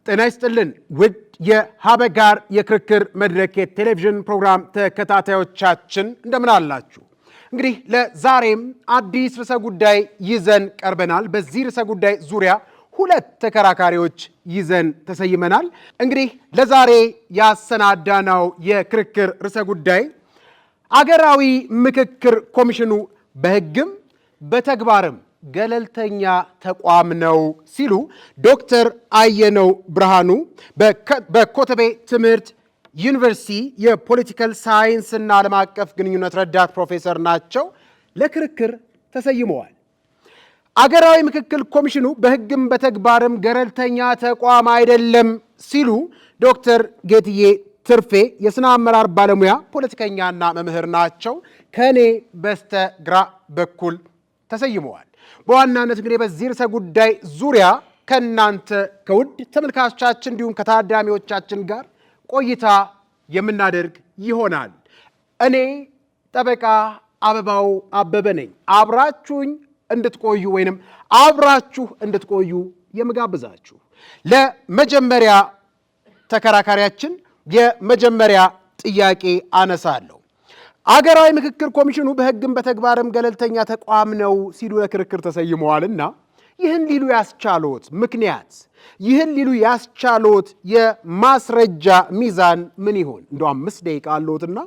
ጤና ይስጥልን ውድ የሀበጋር የክርክር መድረክ ቴሌቪዥን ፕሮግራም ተከታታዮቻችን እንደምን አላችሁ? እንግዲህ ለዛሬም አዲስ ርዕሰ ጉዳይ ይዘን ቀርበናል። በዚህ ርዕሰ ጉዳይ ዙሪያ ሁለት ተከራካሪዎች ይዘን ተሰይመናል። እንግዲህ ለዛሬ ያሰናዳነው የክርክር ርዕሰ ጉዳይ አገራዊ ምክክር ኮሚሽኑ በሕግም በተግባርም ገለልተኛ ተቋም ነው ሲሉ ዶክተር አየነው ብርሃኑ በኮተቤ ትምህርት ዩኒቨርሲቲ የፖለቲካል ሳይንስ እና ዓለም አቀፍ ግንኙነት ረዳት ፕሮፌሰር ናቸው። ለክርክር ተሰይመዋል። አገራዊ ምክክር ኮሚሽኑ በሕግም በተግባርም ገለልተኛ ተቋም አይደለም ሲሉ ዶክተር ጌትዬ ትርፌ የሥነ አመራር ባለሙያ ፖለቲከኛና መምህር ናቸው። ከኔ በስተግራ በኩል ተሰይመዋል። በዋናነት እንግዲህ በዚህ ርዕሰ ጉዳይ ዙሪያ ከእናንተ ከውድ ተመልካቾቻችን እንዲሁም ከታዳሚዎቻችን ጋር ቆይታ የምናደርግ ይሆናል። እኔ ጠበቃ አበባው አበበ ነኝ። አብራችሁኝ እንድትቆዩ ወይንም አብራችሁ እንድትቆዩ የምጋብዛችሁ። ለመጀመሪያ ተከራካሪያችን የመጀመሪያ ጥያቄ አነሳለሁ። አገራዊ ምክክር ኮሚሽኑ በሕግም በተግባርም ገለልተኛ ተቋም ነው ሲሉ ለክርክር ተሰይመዋልና ይህን ሊሉ ያስቻሎት ምክንያት፣ ይህን ሊሉ ያስቻሎት የማስረጃ ሚዛን ምን ይሆን? እንደ 5 ደቂቃ አለዎትና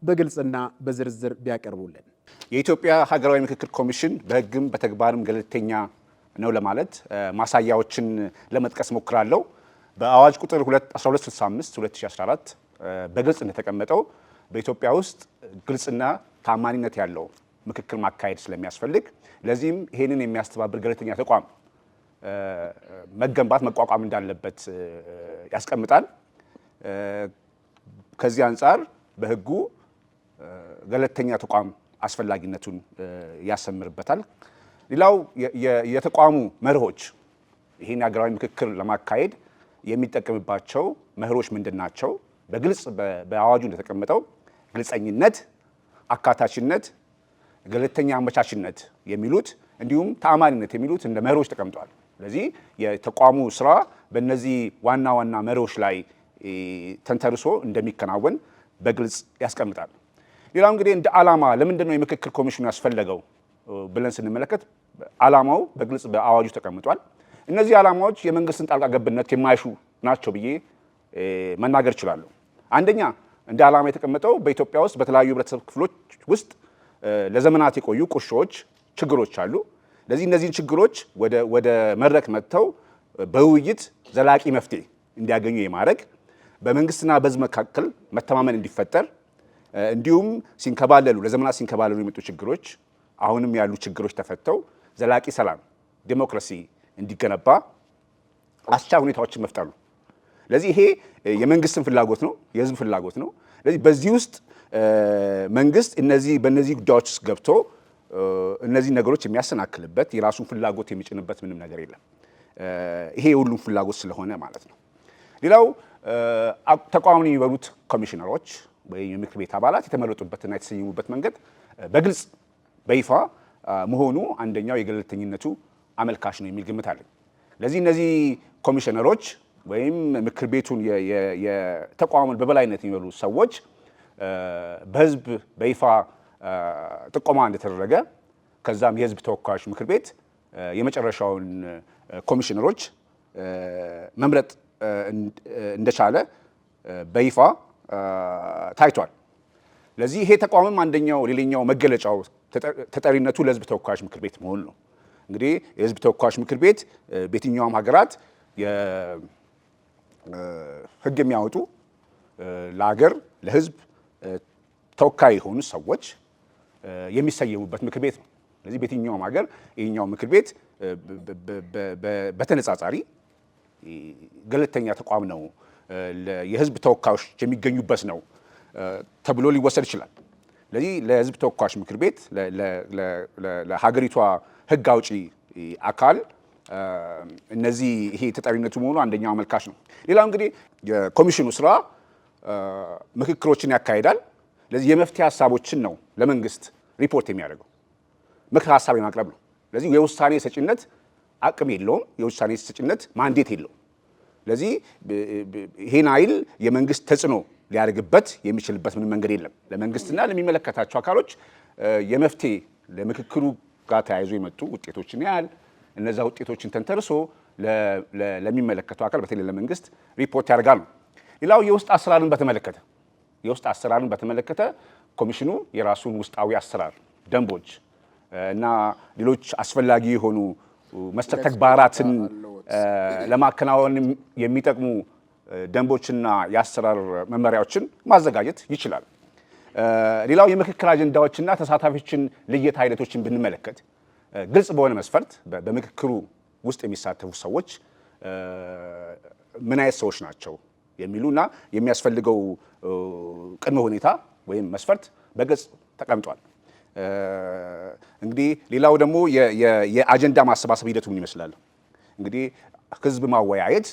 በግልጽና በዝርዝር ቢያቀርቡልን። የኢትዮጵያ ሀገራዊ ምክክር ኮሚሽን በሕግም በተግባርም ገለልተኛ ነው ለማለት ማሳያዎችን ለመጥቀስ ሞክራለሁ። በአዋጅ ቁጥር 1265 2014 በግልጽ እንደተቀመጠው በኢትዮጵያ ውስጥ ግልጽና ታማኒነት ያለው ምክክር ማካሄድ ስለሚያስፈልግ ለዚህም ይሄንን የሚያስተባብር ገለልተኛ ተቋም መገንባት መቋቋም እንዳለበት ያስቀምጣል። ከዚህ አንጻር በሕጉ ገለልተኛ ተቋም አስፈላጊነቱን ያሰምርበታል። ሌላው የተቋሙ መርሆች ይሄን ሀገራዊ ምክክር ለማካሄድ የሚጠቀምባቸው መርሆች ምንድን ናቸው? በግልጽ በአዋጁ እንደተቀመጠው ግልጸኝነት፣ አካታችነት፣ ገለልተኛ አመቻችነት የሚሉት እንዲሁም ተአማኒነት የሚሉት እንደ መርሆች ተቀምጠዋል። ስለዚህ የተቋሙ ስራ በእነዚህ ዋና ዋና መርሆች ላይ ተንተርሶ እንደሚከናወን በግልጽ ያስቀምጣል። ሌላው እንግዲህ እንደ ዓላማ ለምንድን ነው የምክክር ኮሚሽኑ ያስፈለገው ብለን ስንመለከት ዓላማው በግልጽ በአዋጁ ተቀምጧል። እነዚህ ዓላማዎች የመንግስትን ጣልቃ ገብነት የማይሹ ናቸው ብዬ መናገር እችላለሁ። አንደኛ እንደ ዓላማ የተቀመጠው በኢትዮጵያ ውስጥ በተለያዩ ህብረተሰብ ክፍሎች ውስጥ ለዘመናት የቆዩ ቁርሾች፣ ችግሮች አሉ። ለዚህ እነዚህን ችግሮች ወደ መድረክ መጥተው በውይይት ዘላቂ መፍትሄ እንዲያገኙ የማድረግ በመንግስትና በህዝብ መካከል መተማመን እንዲፈጠር እንዲሁም ለዘመናት ሲንከባለሉ የመጡ ችግሮች አሁንም ያሉ ችግሮች ተፈተው ዘላቂ ሰላም፣ ዲሞክራሲ እንዲገነባ አስቻይ ሁኔታዎችን መፍጠር ነው። ለዚህ ይሄ የመንግስትን ፍላጎት ነው፣ የህዝብ ፍላጎት ነው። ለዚህ በዚህ ውስጥ መንግስት በእነዚህ ጉዳዮች ውስጥ ገብቶ እነዚህ ነገሮች የሚያሰናክልበት የራሱን ፍላጎት የሚጭንበት ምንም ነገር የለም። ይሄ የሁሉም ፍላጎት ስለሆነ ማለት ነው። ሌላው ተቋሙን የሚመሩት ኮሚሽነሮች ወይም የምክር ቤት አባላት የተመረጡበትና የተሰየሙበት መንገድ በግልጽ በይፋ መሆኑ አንደኛው የገለልተኝነቱ አመልካች ነው የሚል ግምት አለኝ። ለዚህ እነዚህ ኮሚሽነሮች ወይም ምክር ቤቱን የተቋሙን በበላይነት የሚመሩ ሰዎች በህዝብ በይፋ ጥቆማ እንደተደረገ ከዛም የህዝብ ተወካዮች ምክር ቤት የመጨረሻውን ኮሚሽነሮች መምረጥ እንደቻለ በይፋ ታይቷል። ለዚህ ይሄ ተቋምም አንደኛው ሌላኛው መገለጫው ተጠሪነቱ ለህዝብ ተወካዮች ምክር ቤት መሆኑ ነው። እንግዲህ የህዝብ ተወካዮች ምክር ቤት በየትኛውም ሀገራት ህግ የሚያወጡ ለሀገር ለህዝብ ተወካይ የሆኑ ሰዎች የሚሰየሙበት ምክር ቤት ነው። ስለዚህ በየትኛውም ሀገር ይህኛው ምክር ቤት በተነጻጻሪ ገለልተኛ ተቋም ነው፣ የህዝብ ተወካዮች የሚገኙበት ነው ተብሎ ሊወሰድ ይችላል። ስለዚህ ለህዝብ ተወካዮች ምክር ቤት ለሀገሪቷ ህግ አውጪ አካል ይሄ ተጠሪነቱ መሆኑ አንደኛው አመልካች ነው። ሌላው እንግዲህ የኮሚሽኑ ስራ ምክክሮችን ያካሂዳል። ስለዚህ የመፍትሄ ሀሳቦችን ነው ለመንግስት ሪፖርት የሚያደርገው፣ ምክር ሀሳብ የማቅረብ ነው። ስለዚህ የውሳኔ ሰጪነት አቅም የለውም፣ የውሳኔ ሰጪነት ማንዴት የለውም። ለዚህ ይሄን አይል የመንግስት ተጽዕኖ ሊያደርግበት የሚችልበት ምን መንገድ የለም። ለመንግስትና ለሚመለከታቸው አካሎች የመፍትሄ ለምክክሩ ጋር ተያይዞ የመጡ ውጤቶችን ያህል እነዛ ውጤቶችን ተንተርሶ ለሚመለከተው አካል በተለይ ለመንግስት ሪፖርት ያደርጋል። ሌላው የውስጥ አሰራርን በተመለከተ ኮሚሽኑ የራሱን ውስጣዊ አሰራር ደንቦች እና ሌሎች አስፈላጊ የሆኑ መሰል ተግባራትን ለማከናወን የሚጠቅሙ ደንቦችና የአሰራር መመሪያዎችን ማዘጋጀት ይችላል። ሌላው የምክክር አጀንዳዎችና ተሳታፊዎችን ልየታ ሂደቶችን ብንመለከት ግልጽ በሆነ መስፈርት በምክክሩ ውስጥ የሚሳተፉ ሰዎች ምን አይነት ሰዎች ናቸው የሚሉና የሚያስፈልገው ቅድመ ሁኔታ ወይም መስፈርት በግልጽ ተቀምጧል። እንግዲህ ሌላው ደግሞ የአጀንዳ ማሰባሰብ ሂደቱ ምን ይመስላል? እንግዲህ ህዝብ ማወያየት፣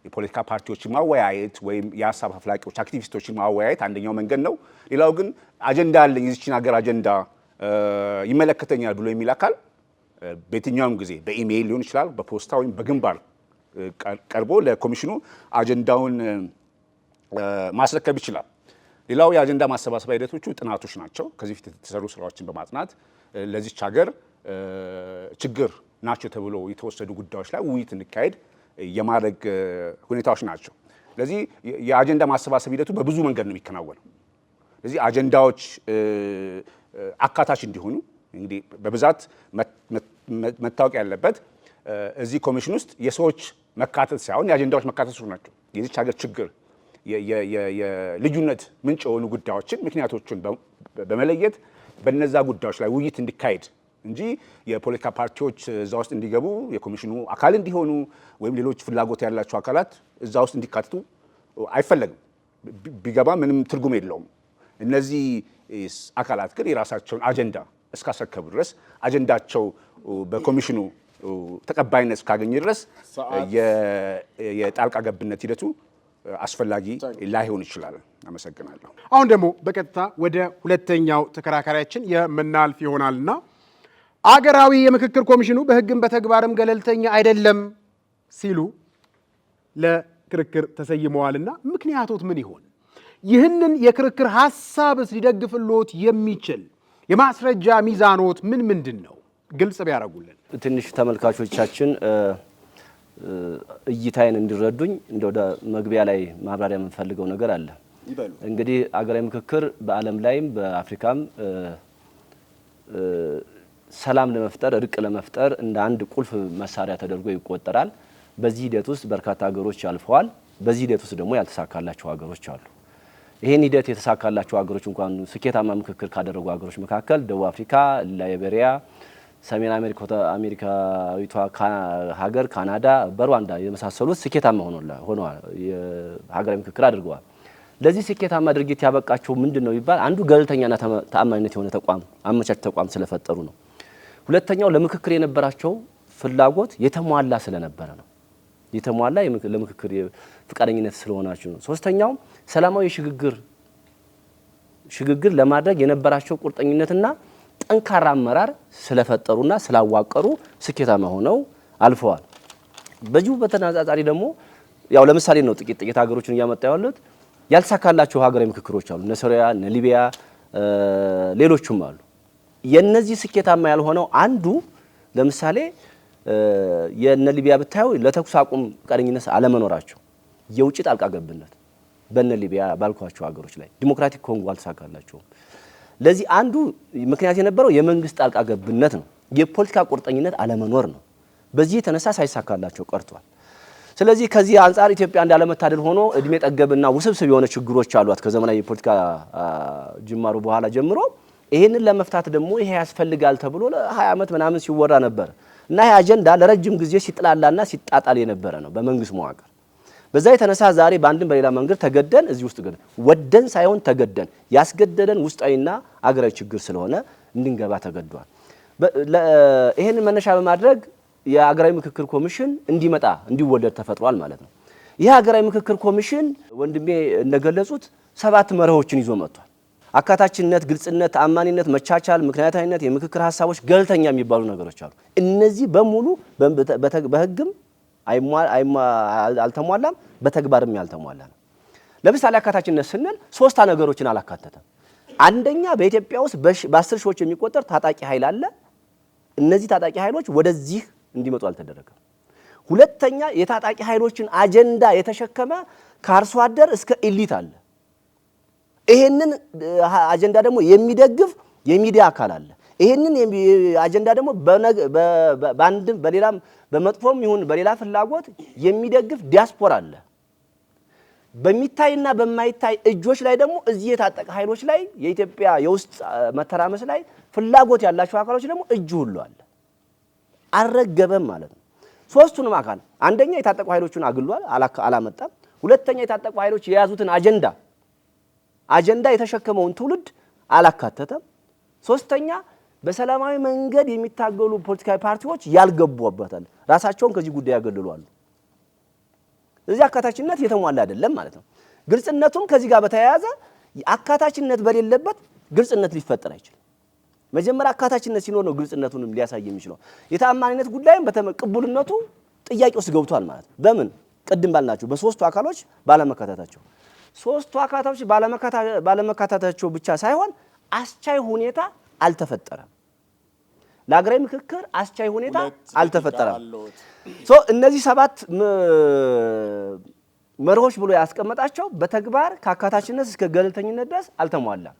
የፖለቲካ ፓርቲዎችን ማወያየት ወይም የሀሳብ አፍላቂዎች አክቲቪስቶችን ማወያየት አንደኛው መንገድ ነው። ሌላው ግን አጀንዳ አለኝ የዚችን ሀገር አጀንዳ ይመለከተኛል ብሎ የሚል አካል በየትኛውም ጊዜ በኢሜይል ሊሆን ይችላል፣ በፖስታ ወይም በግንባር ቀርቦ ለኮሚሽኑ አጀንዳውን ማስረከብ ይችላል። ሌላው የአጀንዳ ማሰባሰቢያ ሂደቶቹ ጥናቶች ናቸው። ከዚህ ፊት የተሰሩ ስራዎችን በማጥናት ለዚች ሀገር ችግር ናቸው ተብሎ የተወሰዱ ጉዳዮች ላይ ውይይት እንዲካሄድ የማድረግ ሁኔታዎች ናቸው። ስለዚህ የአጀንዳ ማሰባሰብ ሂደቱ በብዙ መንገድ ነው የሚከናወነው። ስለዚህ አጀንዳዎች አካታች እንዲሆኑ እንግዲህ በብዛት መታወቅ ያለበት እዚህ ኮሚሽን ውስጥ የሰዎች መካተት ሳይሆን የአጀንዳዎች መካተቶች ናቸው። የዚች ሀገር ችግር የልዩነት ምንጭ የሆኑ ጉዳዮችን ምክንያቶችን በመለየት በነዛ ጉዳዮች ላይ ውይይት እንዲካሄድ እንጂ የፖለቲካ ፓርቲዎች እዛ ውስጥ እንዲገቡ የኮሚሽኑ አካል እንዲሆኑ ወይም ሌሎች ፍላጎት ያላቸው አካላት እዛ ውስጥ እንዲካተቱ አይፈለግም። ቢገባ ምንም ትርጉም የለውም። እነዚህ አካላት ግን የራሳቸውን አጀንዳ እስካስረከቡ ድረስ አጀንዳቸው በኮሚሽኑ ተቀባይነት እስካገኘ ድረስ የጣልቃ ገብነት ሂደቱ አስፈላጊ ላይሆን ይችላል። አመሰግናለሁ። አሁን ደግሞ በቀጥታ ወደ ሁለተኛው ተከራካሪያችን የምናልፍ ይሆናልና አገራዊ የምክክር ኮሚሽኑ በሕግም በተግባርም ገለልተኛ አይደለም ሲሉ ለክርክር ተሰይመዋልና ምክንያቶት ምን ይሆን? ይህንን የክርክር ሐሳብስ ሊደግፍልዎት የሚችል የማስረጃ ሚዛኖት ምንድን ነው? ግልጽ ቢያደርጉልን። ትንሽ ተመልካቾቻችን እይታዬን እንዲረዱኝ ወደ መግቢያ ላይ ማብራሪያ የምንፈልገው ነገር አለ። እንግዲህ አገራዊ ምክክር በዓለም ላይም በአፍሪካም ሰላም ለመፍጠር እርቅ ለመፍጠር እንደ አንድ ቁልፍ መሳሪያ ተደርጎ ይቆጠራል። በዚህ ሂደት ውስጥ በርካታ ሀገሮች አልፈዋል። በዚህ ሂደት ውስጥ ደግሞ ያልተሳካላቸው ሀገሮች አሉ። ይሄን ሂደት የተሳካላቸው ሀገሮች እንኳን ስኬታማ ምክክር ካደረጉ ሀገሮች መካከል ደቡብ አፍሪካ፣ ላይቤሪያ፣ ሰሜን አሜሪካዊቷ ሀገር ካናዳ፣ በሩዋንዳ የመሳሰሉት ስኬታማ ሆነዋል፣ የሀገራዊ ምክክር አድርገዋል። ለዚህ ስኬታማ ድርጊት ያበቃቸው ምንድነው ይባል አንዱ ገለልተኛና ተአማኒነት የሆነ ተቋም አመቻች ተቋም ስለፈጠሩ ነው። ሁለተኛው ለምክክር የነበራቸው ፍላጎት የተሟላ ስለነበረ ነው። የተሟላ ለምክክር ፍቃደኝነት ስለሆናቸው ነው። ሶስተኛው ሰላማዊ ሽግግር ለማድረግ የነበራቸው ቁርጠኝነትና ጠንካራ አመራር ስለፈጠሩና ስላዋቀሩ ስኬታማ ሆነው አልፈዋል። በዚሁ በተነጻጻሪ ደግሞ ያው ለምሳሌ ነው ጥቂት ሀገሮችን እያመጣ ያሉት ያልተሳካላቸው ሀገራዊ ምክክሮች አሉ። እነ ሶሪያ፣ እነ ሊቢያ፣ ሌሎችም አሉ። የነዚህ ስኬታማ ያልሆነው አንዱ ለምሳሌ የነ ሊቢያ ብታዩ ለተኩስ አቁም ፈቃደኝነት አለመኖራቸው፣ የውጭ ጣልቃ ገብነት በነ ሊቢያ ባልኳቸው ሀገሮች ላይ ዲሞክራቲክ ኮንጎ አልተሳካላቸውም። ለዚህ አንዱ ምክንያት የነበረው የመንግስት ጣልቃ ገብነት ነው፣ የፖለቲካ ቁርጠኝነት አለመኖር ነው። በዚህ የተነሳ ሳይሳካላቸው ቀርቷል። ስለዚህ ከዚህ አንጻር ኢትዮጵያ እንዳለመታደል ሆኖ እድሜ ጠገብና ውስብስብ የሆነ ችግሮች አሏት ከዘመናዊ የፖለቲካ ጅማሩ በኋላ ጀምሮ። ይሄንን ለመፍታት ደግሞ ይሄ ያስፈልጋል ተብሎ ለ20 ዓመት ምናምን ሲወራ ነበር እና ይሄ አጀንዳ ለረጅም ጊዜ ሲጥላላና ሲጣጣል የነበረ ነው በመንግስት መዋቅር። በዛ የተነሳ ዛሬ በአንድም በሌላ መንገድ ተገደን እዚህ ውስጥ ግን ወደን ሳይሆን ተገደን ያስገደደን ውስጣዊና አገራዊ ችግር ስለሆነ እንድንገባ ተገዷል። ይሄንን መነሻ በማድረግ የሀገራዊ ምክክር ኮሚሽን እንዲወለድ ተፈጥሯል ማለት ነው። ይህ ሀገራዊ ምክክር ኮሚሽን ወንድሜ እንደገለጹት 7 መርሆችን ይዞ መጥቷል። አካታችነት፣ ግልጽነት፣ ተአማኒነት፣ መቻቻል፣ ምክንያታዊነት፣ የምክክር ሀሳቦች ገለልተኛ የሚባሉ ነገሮች አሉ። እነዚህ በሙሉ በህግም አልተሟላም፣ በተግባርም ያልተሟላ ነው። ለምሳሌ አካታችነት ስንል 3 ነገሮችን አላካተተም። አንደኛ በኢትዮጵያ ውስጥ በ10 ሺዎች የሚቆጠር ታጣቂ ኃይል አለ። እነዚህ ታጣቂ ኃይሎች ወደዚህ እንዲመጡ አልተደረገም። ሁለተኛ የታጣቂ ኃይሎችን አጀንዳ የተሸከመ ከአርሶ አደር እስከ ኤሊት አለ። ይሄንን አጀንዳ ደግሞ የሚደግፍ የሚዲያ አካል አለ። ይሄንን አጀንዳ ደግሞ በአንድም በሌላም በመጥፎም ይሁን በሌላ ፍላጎት የሚደግፍ ዲያስፖራ አለ። በሚታይና በማይታይ እጆች ላይ ደግሞ እዚህ የታጠቀ ኃይሎች ላይ የኢትዮጵያ የውስጥ መተራመስ ላይ ፍላጎት ያላቸው አካሎች ደግሞ እጅ ሁሉ አለ። አልረገበም ማለት ነው። 3ቱንም አካል አንደኛ የታጠቁ ኃይሎችን አግሏል፣ አላመጣም። ሁለተኛ የታጠቁ ኃይሎች የያዙትን አጀንዳ የተሸከመውን ትውልድ አላካተተም። ሶስተኛ በሰላማዊ መንገድ የሚታገሉ ፖለቲካዊ ፓርቲዎች ያልገቡበታል፣ ራሳቸውን ከዚህ ጉዳይ ያገልሏሉ። እዚህ አካታችነት የተሟላ አይደለም ማለት ነው። ግልጽነቱም ከዚህ ጋር በተያያዘ አካታችነት በሌለበት ግልጽነት ሊፈጠር አይችልም። መጀመሪያ አካታችነት ሲኖር ነው ግልጽነቱንም ሊያሳይ የሚችለው። የታማኝነት ጉዳይም ቅቡልነቱ ጥያቄ ውስጥ ገብቷል ማለት ነው። በምን ቅድም ባልናቸው በ3ቱ አካሎች ባለመካተታቸው 3ቱ አካታዎች ባለመካተታቸው ብቻ ሳይሆን አስቻይ ሁኔታ አልተፈጠረም። ለሀገራዊ ምክክር አስቻይ ሁኔታ አልተፈጠረም። እነዚህ 7 መርሆች ብሎ ያስቀመጣቸው በተግባር ከአካታችነት እስከ ገለልተኝነት ድረስ አልተሟላም።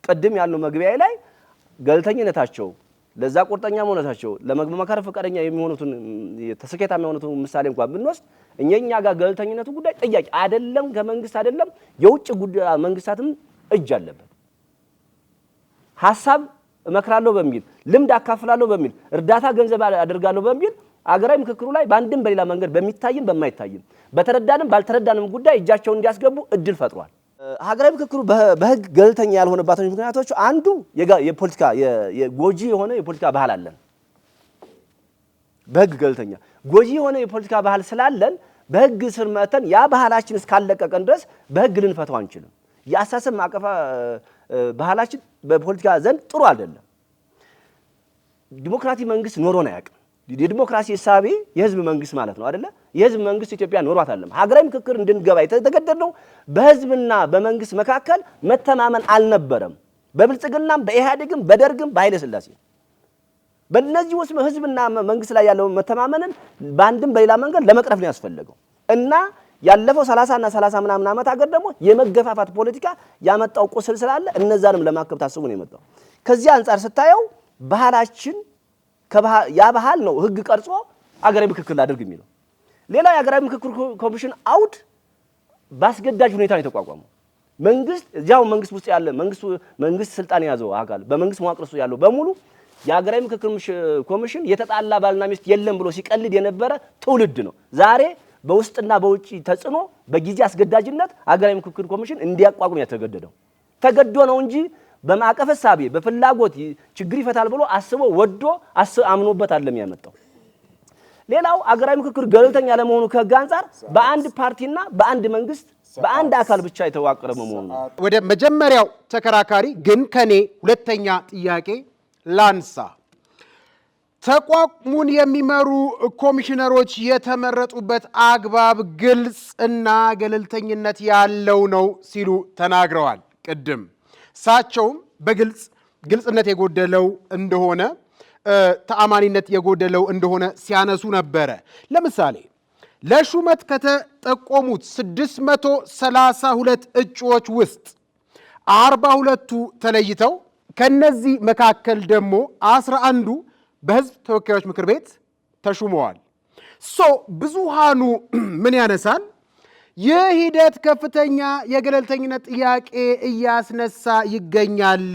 ቅድም ያልነው መግቢያ ላይ ገለልተኝነታቸው ለዛ ቁርጠኛ መሆናቸው ለመመካከር ፈቃደኛ የሚሆኑትን ተስኬታማ የሆኑትን ምሳሌ እንኳን ብንወስድ እኛ ጋር ገለልተኝነቱ ጉዳይ ጥያቄ አይደለም። ከመንግስት አይደለም የውጭ ጉዳይ መንግስታትም እጅ አለበት። ሐሳብ እመክራለሁ በሚል ልምድ አካፍላለሁ በሚል እርዳታ ገንዘብ አደርጋለሁ በሚል አገራዊ ምክክሩ ላይ በአንድም በሌላ መንገድ በሚታይም በማይታይም በተረዳንም ባልተረዳንም ጉዳይ እጃቸውን እንዲያስገቡ እድል ፈጥሯል። ሀገራዊ ምክክሩ በህግ ገለልተኛ ያልሆነባቸው ምክንያቶች አንዱ የፖለቲካ ጎጂ የሆነ የፖለቲካ ባህል አለን። በህግ ገለልተኛ ጎጂ የሆነ የፖለቲካ ባህል ስላለን በህግ ስር መተን ያ ባህላችን እስካለቀቀን ድረስ በህግ ልንፈታው አንችልም። የአሳሰብ ማቀፋ ባህላችን በፖለቲካ ዘንድ ጥሩ አይደለም። ዲሞክራሲ መንግስት ኖሮን አያውቅም። የዲሞክራሲ እሳቤ የህዝብ መንግስት ማለት ነው አይደለ? የህዝብ መንግስት ኢትዮጵያ ኖሯት አይደለም። ሀገራዊ ምክክር እንድንገባ የተገደድነው በህዝብና በመንግስት መካከል መተማመን አልነበረም። በብልጽግናም በኢህአዴግም በደርግም በኃይለ ሥላሴ በእነዚህ ውስጥ ህዝብና መንግስት ላይ ያለው መተማመንን በአንድም በሌላ መንገድ ለመቅረፍ ነው ያስፈልገው እና ያለፈው 30 እና 30 ምናምን ዓመት ሀገር ደግሞ የመገፋፋት ፖለቲካ ያመጣው ቁስል ስላለ እነዛንም ለማከብ ታስቡ ነው የመጣው። ከዚህ አንፃር ስታየው ባህላችን ያ ባህል ነው ህግ ቀርጾ አገራዊ ምክክር ላድርግ የሚለው። ሌላው የአገራዊ ምክክር ኮሚሽን አውድ ባስገዳጅ ሁኔታ ነው የተቋቋመው። መንግስት እዚያው መንግስት ውስጥ ያለ መንግስት ስልጣን የያዘው አካል በመንግስት መዋቅር ውስጥ ያለው በሙሉ የአገራዊ ምክክር ኮሚሽን የተጣላ ባልና ሚስት የለም ብሎ ሲቀልድ የነበረ ትውልድ ነው። ዛሬ በውስጥና በውጪ ተጽዕኖ በጊዜ አስገዳጅነት አገራዊ ምክክር ኮሚሽን እንዲያቋቁም ያተገደደው ተገዶ ነው እንጂ በማዕቀፍ ሐሳቤ በፍላጎት ችግር ይፈታል ብሎ አስቦ ወዶ አምኖበት አይደለም ያመጣው። ሌላው አገራዊ ምክክር ገለልተኛ ለመሆኑ ከህግ አንፃር በአንድ ፓርቲና በአንድ መንግስት በአንድ አካል ብቻ የተዋቀረ መሆኑ ነው። ወደ መጀመሪያው ተከራካሪ ግን ከኔ ሁለተኛ ጥያቄ ላንሳ። ተቋሙን የሚመሩ ኮሚሽነሮች የተመረጡበት አግባብ ግልጽ እና ገለልተኝነት ያለው ነው ሲሉ ተናግረዋል። ቅድም እሳቸውም ግልጽነት የጎደለው እንደሆነ ተአማኒነት የጎደለው እንደሆነ ሲያነሱ ነበረ። ለምሳሌ ለሹመት ከተጠቆሙት 632 እጩዎች ውስጥ 42ቱ ተለይተው ከነዚህ መካከል ደግሞ 11ዱ በህዝብ ተወካዮች ምክር ቤት ተሹመዋል። ብዙሃኑ ምን ያነሳል? ይህ ሂደት ከፍተኛ የገለልተኝነት ጥያቄ እያስነሳ ይገኛል።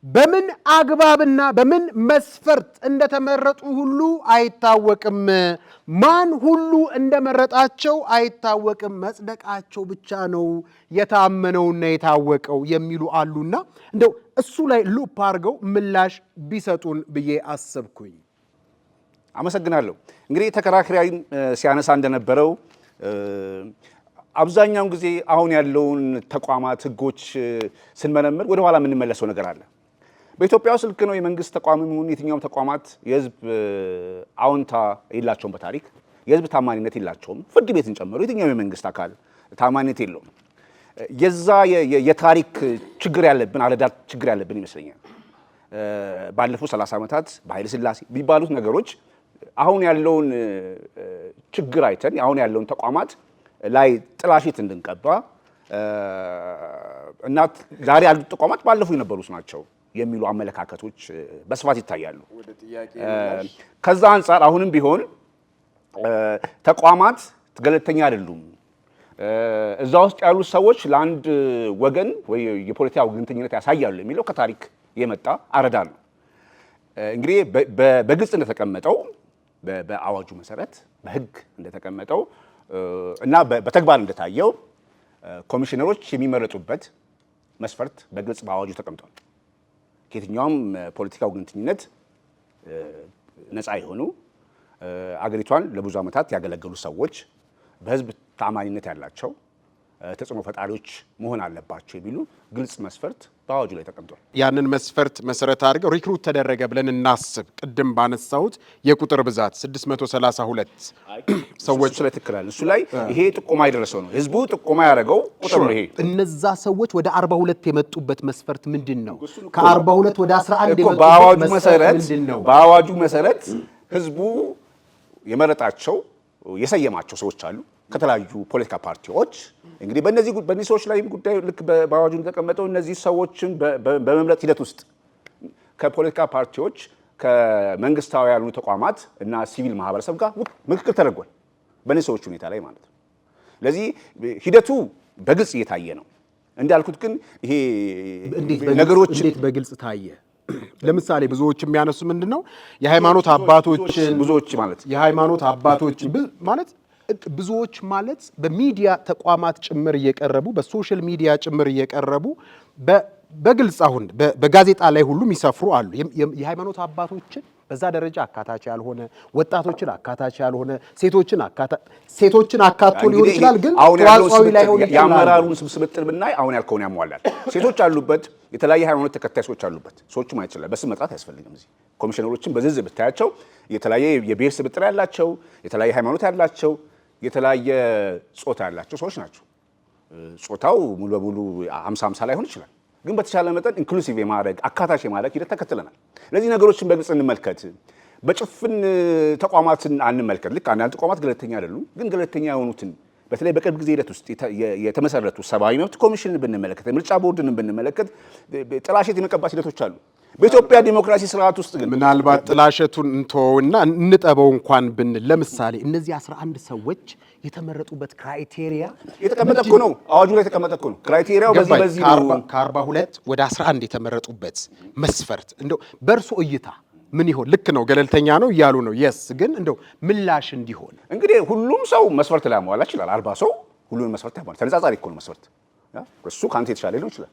በምን አግባብና በምን መስፈርት እንደተመረጡ ሁሉ አይታወቅም። ማን ሁሉ እንደመረጣቸው አይታወቅም። መጽደቃቸው ብቻ ነው የታመነውና የታወቀው የሚሉ አሉና እንደው እሱ ላይ ሉፕ አድርገው ምላሽ ቢሰጡን ብዬ አሰብኩኝ። አመሰግናለሁ። እንግዲህ ተከራካሪ ሲያነሳ እንደነበረው አብዛኛውን ጊዜ አሁን ያለውን ተቋማት ህጎች ስንመረምር ወደ ኋላ የምንመለሰው ነገር አለ። በኢትዮጵያ ውስጥ ልክ ነው የመንግስት ተቋምም ይሁን የትኛውም ተቋማት የህዝብ አዎንታ የላቸውም በታሪክ። የህዝብ ታማኝነት የላቸውም። ፍርድ ቤትን ጨምሮ የትኛው የመንግስት አካል ታማኝነት የለውም። የዛ የታሪክ ችግር ያለብን አረዳድ ችግር ያለብን ይመስለኛል። ባለፉት 30 ዓመታት በኃይለ ሥላሴ የሚባሉት ነገሮች አሁን ያለውን ችግር አይተን አሁን ያለውን ተቋማት ላይ ጥላሸት እንድንቀባ እና ዛሬ ያሉት ተቋማት ባለፉ የነበሩት ናቸው የሚሉ አመለካከቶች በስፋት ይታያሉ። ከዛ አንጻር አሁንም ቢሆን ተቋማት ገለልተኛ አይደሉም። እዛ ውስጥ ያሉት ሰዎች ለአንድ ወገን ወይ የፖለቲካ ወገንተኝነት ያሳያሉ የሚለው ከታሪክ የመጣ አረዳድ ነው። እንግዲህ በግልጽ እንደተቀመጠው በአዋጁ መሰረት በህግ እንደተቀመጠው እና በተግባር እንደታየው ኮሚሽነሮች የሚመረጡበት መስፈርት በግልጽ በአዋጁ ተቀምጧል። ከየትኛውም ፖለቲካ ወገንተኝነት ነፃ የሆኑ አገሪቷን ለብዙ ዓመታት ያገለገሉ ሰዎች በህዝብ ተአማኒነት ያላቸው ተጽዕኖ ፈጣሪዎች መሆን አለባቸው የሚሉ ግልጽ መስፈርት በአዋጁ ላይ ተቀምጧል። ያንን መስፈርት መሰረት አድርገው ሪክሩት ተደረገ ብለን እናስብ። ቅድም ባነሳሁት የቁጥር ብዛት 632 ሰዎች ላይ ትክክላል። እሱ ላይ ይሄ ጥቆማ የደረሰው ነው። ህዝቡ ጥቆማ ያደረገው ቁጥር ነው። ይሄ እነዛ ሰዎች ወደ 42 የመጡበት መስፈርት ምንድን ነው? ከ42 ወደ 11 የመጡበት በአዋጁ መስፈርት ምንድን ነው? በአዋጁ መሰረት ህዝቡ የመረጣቸው የሰየማቸው ሰዎች አሉ ከተለያዩ ፖለቲካ ፓርቲዎች። እንግዲህ በእነዚህ ሰዎች ላይ ጉዳይ ልክ በአዋጁ እንደተቀመጠው እነዚህ ሰዎችን በመምረጥ ሂደት ውስጥ ከፖለቲካ ፓርቲዎች ከመንግስታዊ ያልሆኑ ተቋማት እና ሲቪል ማህበረሰብ ጋር ምክክር ተደርጓል በእነዚህ ሰዎች ሁኔታ ላይ ማለት ነው። ስለዚህ ሂደቱ በግልጽ እየታየ ነው። እንዳልኩት ግን ይሄ ነገሮች እንዴት በግልጽ ታየ? ለምሳሌ ብዙዎች የሚያነሱ ምንድነው የሃይማኖት አባቶችን ብዙዎች ማለት በሚዲያ ተቋማት ጭምር እየቀረቡ በሶሻል ሚዲያ ጭምር እየቀረቡ በግልጽ አሁን በጋዜጣ ላይ ሁሉ የሚሰፍሩ አሉ። የሃይማኖት አባቶችን በዛ ደረጃ አካታች ያልሆነ፣ ወጣቶችን አካታች ያልሆነ፣ ሴቶችን አካቶ ሊሆን ይችላል። ግን ተዋጽኦዊ ላይ ሆነ የአመራሩን ስብስብ ብናይ አሁን ያልከውን ያሟላል። ሴቶች አሉበት፣ የተለያየ ሃይማኖት ተከታይ ሰዎች አሉበት። ሰዎቹ ማለት ይችላል በስም መጥራት አያስፈልግም። እዚህ ኮሚሽነሮችን በዝርዝር ብታያቸው የተለያየ የብሔር ስብጥር ያላቸው፣ የተለያየ ሃይማኖት ያላቸው፣ የተለያየ ጾታ ያላቸው ሰዎች ናቸው። ጾታው ሙሉ በሙሉ 50-50 ላይሆን ይችላል። ግን በተቻለ መጠን ኢንክሉሲቭ የማድረግ አካታች የማድረግ ሂደት ተከትለናል። ለዚህ ነገሮችን በግልጽ እንመልከት። በጭፍን ተቋማትን አንመልከት። ልክ አንዳንድ ተቋማት ገለልተኛ አይደሉም፣ ግን ገለልተኛ የሆኑትን በተለይ በቅርብ ጊዜ ሂደት ውስጥ የተመሰረቱ ሰብአዊ መብት ኮሚሽንን ብንመለከት፣ ምርጫ ቦርድን ብንመለከት ጥላሸት የመቀባት ሂደቶች አሉ። በኢትዮጵያ ዲሞክራሲ ስርዓት ውስጥ ግን ምናልባት ጥላሸቱን እንተውና እንጠበው እንኳን ብንል ለምሳሌ እነዚህ 11 ሰዎች የተመረጡበት ክራይቴሪያ የተቀመጠ እኮ ነው። አዋጁ ላይ የተቀመጠ እኮ ነው። ክራይቴሪያው በዚህ ነው። ከ42 ወደ 11 የተመረጡበት መስፈርት እንደው በእርሶ እይታ ምን ይሆን? ልክ ነው ገለልተኛ ነው እያሉ ነው። የስ ግን እንደው ምላሽ እንዲሆን እንግዲህ ሁሉም ሰው መስፈርት ላይ ማሟላት ይችላል። 40 ሰው ሁሉንም መስፈርት ያሟላል። ተነጻጻሪ እኮ ነው መስፈርት። እሱ ከአንተ የተሻለ ሊሆን ይችላል።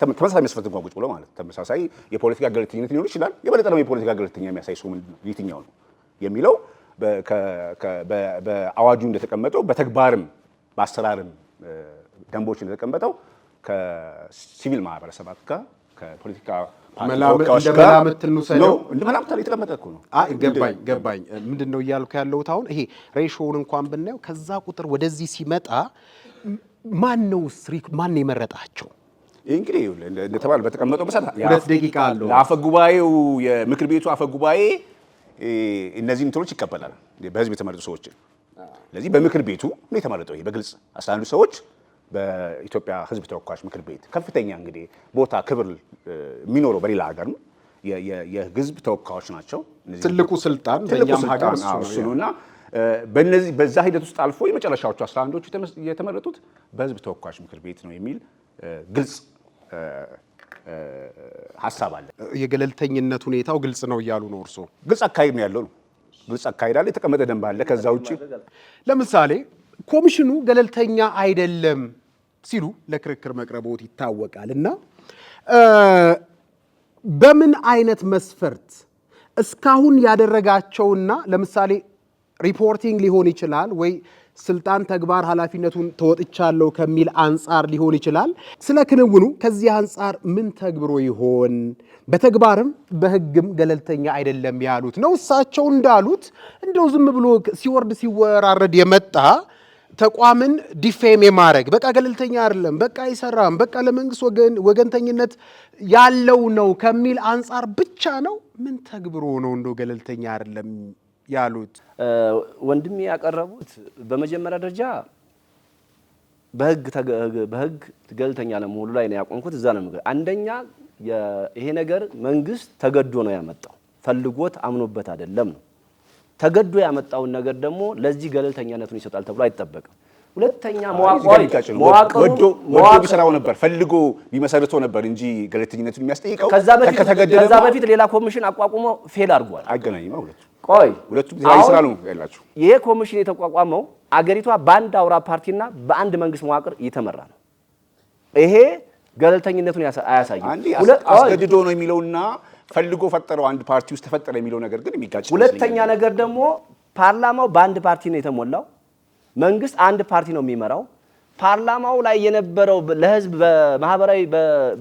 ተመሳሳይ መስፈርት እንኳን ቁጭ ብሎ ማለት ተመሳሳይ የፖለቲካ ገለልተኝነት ሊሆን ይችላል። የበለጠ ነው የፖለቲካ ገለልተኛ የሚያሳይ ሰው የትኛው ነው የሚለው በአዋጁ እንደተቀመጠው በተግባርም በአሰራርም ደንቦች እንደተቀመጠው ከሲቪል ማህበረሰባት ጋር ከፖለቲካ ፓርቲዎች ጋር እንደ መላምት የተቀመጠ እኮ ነው። ገባኝ። ምንድን ነው እያልኩ ያለሁት አሁን ይሄ ሬሾውን እንኳን ብናየው ከዛ ቁጥር ወደዚህ ሲመጣ ማን የመረጣቸው? እንግዲህ እንደተባለ በተቀመጠው መሰረት 2 ደቂቃ አለው። ለአፈ ጉባኤው የምክር ቤቱ አፈ ጉባኤ እነዚህን እንትኖች ይቀበላል፣ በህዝብ የተመረጡ ሰዎች። ስለዚህ በምክር ቤቱ ነው የተመረጠው። ይሄ በግልጽ 11 ሰዎች በኢትዮጵያ ህዝብ ተወካዮች ምክር ቤት ከፍተኛ እንግዲህ ቦታ ክብር የሚኖረው በሌላ ሀገር ነው። የህዝብ ተወካዮች ናቸው። ትልቁ ስልጣን በእኛም ሀገር እሱ ነውና በዛ ሂደት ውስጥ አልፎ የመጨረሻዎቹ 11ዶቹ የተመረጡት በህዝብ ተወካዮች ምክር ቤት ነው የሚል ግልጽ ሀሳብ አለ። የገለልተኝነት ሁኔታው ግልጽ ነው እያሉ ነው እርሶ? ግልጽ አካሄድ ነው ያለው ነው። ግልጽ አካሄድ አለ፣ የተቀመጠ ደንብ አለ። ከዛ ውጪ ለምሳሌ ኮሚሽኑ ገለልተኛ አይደለም ሲሉ ለክርክር መቅረቦት ይታወቃል። እና በምን አይነት መስፈርት እስካሁን ያደረጋቸውና ለምሳሌ ሪፖርቲንግ ሊሆን ይችላል ወይ ስልጣን፣ ተግባር፣ ኃላፊነቱን ተወጥቻለሁ ከሚል አንጻር ሊሆን ይችላል። ስለ ክንውኑ ከዚህ አንጻር ምን ተግብሮ ይሆን? በተግባርም በህግም ገለልተኛ አይደለም ያሉት ነው። እሳቸው እንዳሉት እንደው ዝም ብሎ ሲወርድ ሲወራረድ የመጣ ተቋምን ዲፌም የማድረግ በቃ ገለልተኛ አይደለም፣ በቃ አይሰራም፣ በቃ ለመንግስት ወገንተኝነት ያለው ነው ከሚል አንጻር ብቻ ነው። ምን ተግብሮ ነው እንደው ገለልተኛ አይደለም ያሉት? ወንድሜ ያቀረቡት በመጀመሪያ ደረጃ በህግ ገለልተኛ ለመሆኑ ላይ ነው ያቆምኩት። እዛ ነው አንደኛ ይሄ ነገር መንግስት ተገዶ ነው ያመጣው፣ ፈልጎት አምኖበት አይደለም ነው። ተገዶ ያመጣውን ነገር ደግሞ ለዚህ ገለልተኛነቱን ይሰጣል ተብሎ አይጠበቅም። ሁለተኛ ወዶ ቢሰራው ነበር ፈልጎ ቢመሰርተው ነበር እንጂ ገለልተኝነቱን የሚያስጠይቀው ከዛ በፊት ሌላ ኮሚሽን አቋቁሞ ፌል አድርጓል። አይገናኝም። ሁለቱ ስራ ነው ያላችሁ። ይሄ ኮሚሽን የተቋቋመው አገሪቷ በአንድ አውራ ፓርቲና በአንድ መንግስት መዋቅር እየተመራ ነው። ይሄ ገለልተኝነቱን አያሳይም። አስገድዶ ነው የሚለውና ፈልጎ ፈጠረው አንድ ፓርቲ ውስጥ ተፈጠረ የሚለው ነገር ግን የሚጋጭ። ሁለተኛ ነገር ደግሞ ፓርላማው በአንድ ፓርቲ ነው የተሞላው። መንግስት አንድ ፓርቲ ነው የሚመራው። ፓርላማው ላይ የነበረው ለህዝብ በማህበራዊ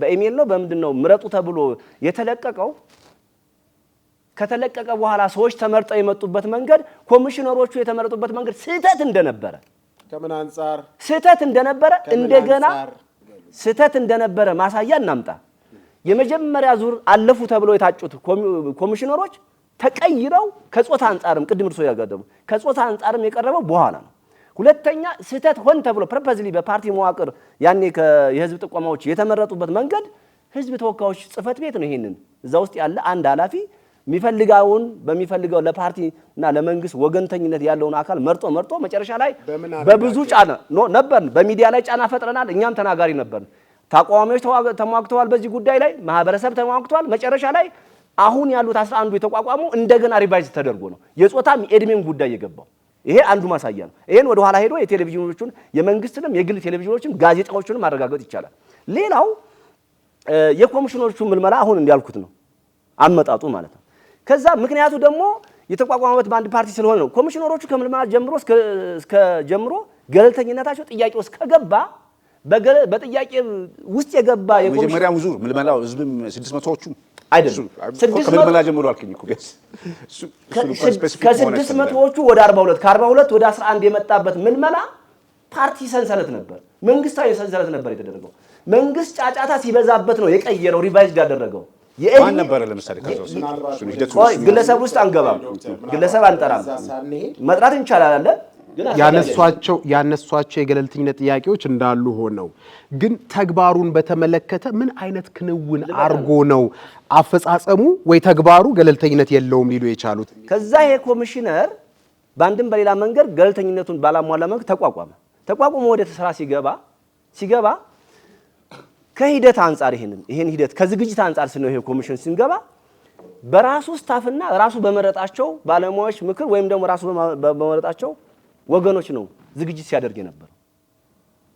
በኢሜል ነው በምንድን ነው ምረጡ ተብሎ የተለቀቀው። ከተለቀቀ በኋላ ሰዎች ተመርጠው የመጡበት መንገድ፣ ኮሚሽነሮቹ የተመረጡበት መንገድ ስህተት እንደነበረ ከምን አንፃር ስህተት እንደነበረ እንደገና ስህተት እንደነበረ ማሳያ እናምጣ። የመጀመሪያ ዙር አለፉ ተብለው የታጩት ኮሚሽነሮች ተቀይረው ከጾታ አንፃርም ቅድም እርሶ ያጋደሙ ከጾታ አንፃርም የቀረበው በኋላ ነው። ሁለተኛ ስህተት ሆን ተብሎ ፐርፐዝሊ በፓርቲ መዋቅር ያኔ የህዝብ ጥቆማዎች የተመረጡበት መንገድ ህዝብ ተወካዮች ጽህፈት ቤት ነው። ይሄንን እዛ ውስጥ ያለ አንድ ኃላፊ በሚፈልገው ለፓርቲና ለመንግስት ወገንተኝነት ያለውን አካል መርጦ መጨረሻ ላይ በብዙ ጫና ነበር። በሚዲያ ላይ ጫና ፈጥረናል። እኛም ተናጋሪ ነበር። ተቃዋሚዎች ተሟግተዋል። በዚህ ጉዳይ ላይ ማህበረሰብ ተሟግተዋል። መጨረሻ ላይ አሁን ያሉት 11 የተቋቋሙ እንደገና ሪቫይዝ ተደርጎ ነው የጾታም የእድሜም ጉዳይ የገባው። ይሄ አንዱ ማሳያ ነው። ይሄን ወደ ኋላ ሄዶ የቴሌቪዥኖቹን የመንግስትንም የግል ቴሌቪዥኖችን ጋዜጣዎችንም ማረጋገጥ ይቻላል። ሌላው የኮሚሽነሮቹ ምልመላ አሁን እንዲያልኩት ነው አመጣጡ ማለት ነው። ከዛ ምክንያቱ ደግሞ የተቋቋመበት በአንድ ፓርቲ ስለሆነ ነው። ኮሚሽነሮቹ ከምልመላ ጀምሮ ገለልተኝነታቸው ጥያቄ ውስጥ ከገባ በጥያቄ ውስጥ የገባ የመጀመሪያው ዙር ምልመላው ህዝብም 600ዎቹ አይደለም ከምልመላ ጀምሮ አልከኝ እኮ ከ600ዎቹ ወደ 42 ከ42 ወደ 11 የመጣበት ምልመላ ፓርቲ ሰንሰለት ነበር፣ መንግስታዊ ሰንሰለት ነበር የተደረገው። መንግስት ጫጫታ ሲበዛበት ነው የቀየረው ሪቫይዝ ያደረገው። ማን ነበር? ለምሳሌ ግለሰብ ውስጥ አንገባም፣ ግለሰብ አንጠራም፣ መጥራት እንችላለን። ያነሷቸው የገለልተኝነት ጥያቄዎች እንዳሉ ሆነው ግን ተግባሩን በተመለከተ ምን አይነት ክንውን አርጎ ነው አፈጻጸሙ ወይ ተግባሩ ገለልተኝነት የለውም ሊሉ የቻሉት? ከዛ ይሄ ኮሚሽነር በአንድም በሌላ መንገድ ገለልተኝነቱን ባላሟላ መንገድ ተቋቁሞ ወደ ስራ ሲገባ ከሂደት አንፃር ይሄን ሂደት ከዝግጅት አንፃር ስለ ይሄ ኮሚሽን ሲንገባ በራሱ ስታፍና ራሱ በመረጣቸው ባለሙያዎች ምክር ወይም ደግሞ ራሱ በመረጣቸው ወገኖች ነው ዝግጅት ሲያደርግ የነበረው።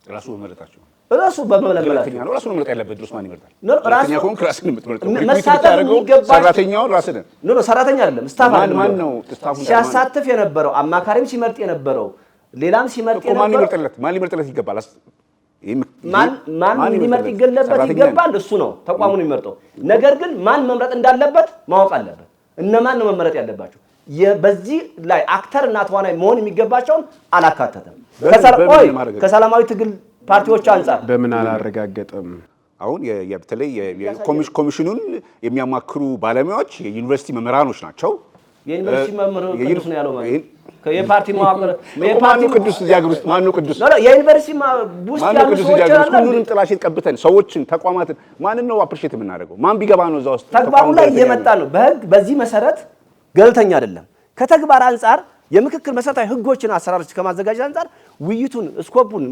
ራሱ በመረጣቸው ራሱ በመመለመላቸው ነው። ራሱ ነው መረጣ ያለበት። ድሮስ ማን ይመርጣል? ራሱ ነው ክላስ ነው የምትመርጠው። መሳተፍ የሚገባው ሰራተኛው ራስህ ነህ። ኖ ሰራተኛ አይደለም፣ ስታፍ ማን ነው ስታፉን ሲያሳትፍ የነበረው? አማካሪም ሲመርጥ የነበረው ሌላም ሲመርጥ የነበረው ማን ሊመርጥለት ይገባል? ማን ሊመርጥ ይገባል? እሱ ነው ተቋሙን የሚመርጠው። ነገር ግን ማን መምረጥ እንዳለበት ማወቅ አለበት። እነማን ነው መመረጥ ያለባቸው? በዚህ ላይ አክተር እና ተዋናይ መሆን የሚገባቸውን አላካተተም። ከሰላማዊ ትግል ፓርቲዎች አንፃር በምን አላረጋገጠም? አሁን በተለይ ኮሚሽኑን የሚያማክሩ ባለሙያዎች የዩኒቨርሲቲ መምህራኖች ናቸው። የዩኒቨርሲቲ መምህር ቅዱስ ነው ያለው ማለት የፓርቲ መዋቅር የፓርቲ ቅዱስ ያገር ውስጥ ማን ነው ቅዱስ? የዩኒቨርሲቲ ውስጥ ያሉ ሰዎች አሉ። ሁሉንም ጥላሸት ቀብተን ሰዎችን ተቋማትን ማን ነው አፕሪሺየት የምናደርገው? ማን ቢገባ ነው እዛ ውስጥ ተግባሩ ላይ እየመጣ ነው። በህግ በዚህ መሰረት ገለልተኛ አይደለም። ከተግባር አንፃር የምክክር መሰረታዊ ህጎችን አሰራሮች ከማዘጋጀት አንፃር ውይይቱን ስኮፑን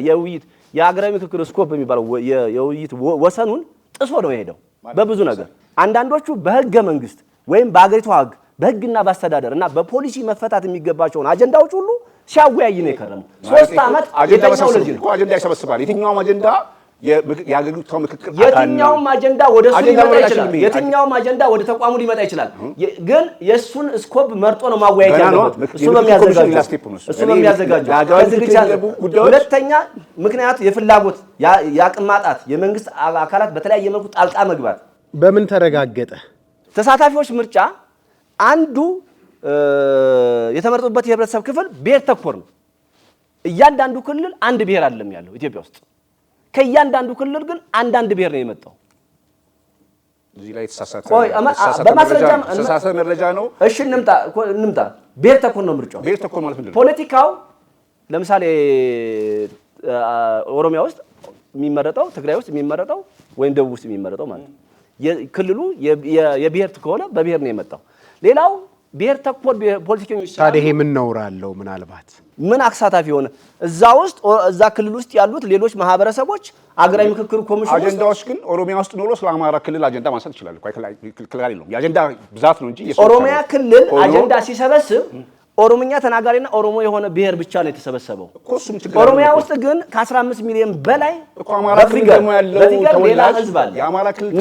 የውይይት የሀገራዊ ምክክር ስኮፕ የሚባለው የውይይት ወሰኑን ጥሶ ነው የሄደው በብዙ ነገር። አንዳንዶቹ በህገ መንግስት ወይም በአገሪቱ ህግ በህግና በአስተዳደር እና በፖሊሲ መፈታት የሚገባቸውን አጀንዳዎች ሁሉ ሲያወያይ ነው የከረመው። 3 ዓመት አጀንዳ ይሰበስባል። የትኛውም አጀንዳ የአገሪቷ ምክክር የትኛውም አጀንዳ ወደ እሱ ሊመጣ ይችላል። የትኛውም አጀንዳ ወደ ተቋሙ ሊመጣ ይችላል። ግን የእሱን ስኮፕ መርጦ ነው ማወያየት ያለበት እሱ በሚያዘጋጀው። ሁለተኛ ምክንያት የፍላጎት የአቅም ማጣት የመንግስት አካላት በተለያየ መልኩ ጣልቃ መግባት በምን ተረጋገጠ? ተሳታፊዎች ምርጫ አንዱ የተመረጡበት የህብረተሰብ ክፍል ብሔር ተኮር ነው። እያንዳንዱ ክልል አንድ ብሔር አይደለም ያለው ኢትዮጵያ ውስጥ። ከእያንዳንዱ ክልል ግን አንዳንድ ብሔር ነው የመጣው። እዚህ ላይ ተሳሳተ መረጃ ነው። እሺ እንምጣ። ብሔር ተኮር ነው ምርጫው። ብሔር ተኮር ማለት ምንድን ነው? ፖለቲካው ለምሳሌ ኦሮሚያ ውስጥ የሚመረጠው፣ ትግራይ ውስጥ የሚመረጠው ወይም ደቡብ ውስጥ የሚመረጠው ማለት ነው። ክልሉ የብሔር ከሆነ በብሔር ነው የመጣው። ሌላው ብሔር ተኮር ፖለቲከኞች ታዲያ ይሄ ምን ነውር አለው? ምናልባት ምን አክሳታፊ ሆነ እዛ ውስጥ እዛ ክልል ውስጥ ያሉት ሌሎች ማህበረሰቦች አገራዊ ምክክር ኮሚሽን አጀንዳዎች ግን ኦሮሚያ ውስጥ ኖሮ ስለ አማራ ክልል አጀንዳ ማንሳት ይችላል እኮ ክልል የለውም። የአጀንዳ ብዛት ነው እንጂ ኦሮሚያ ክልል አጀንዳ ሲሰበስብ ኦሮምኛ ተናጋሪና ኦሮሞ የሆነ ብሔር ብቻ ነው የተሰበሰበው። ኦሮሚያ ውስጥ ግን ከ15 ሚሊዮን በላይ በፊገር ሌላ ህዝብ አለ። የአማራ ክልል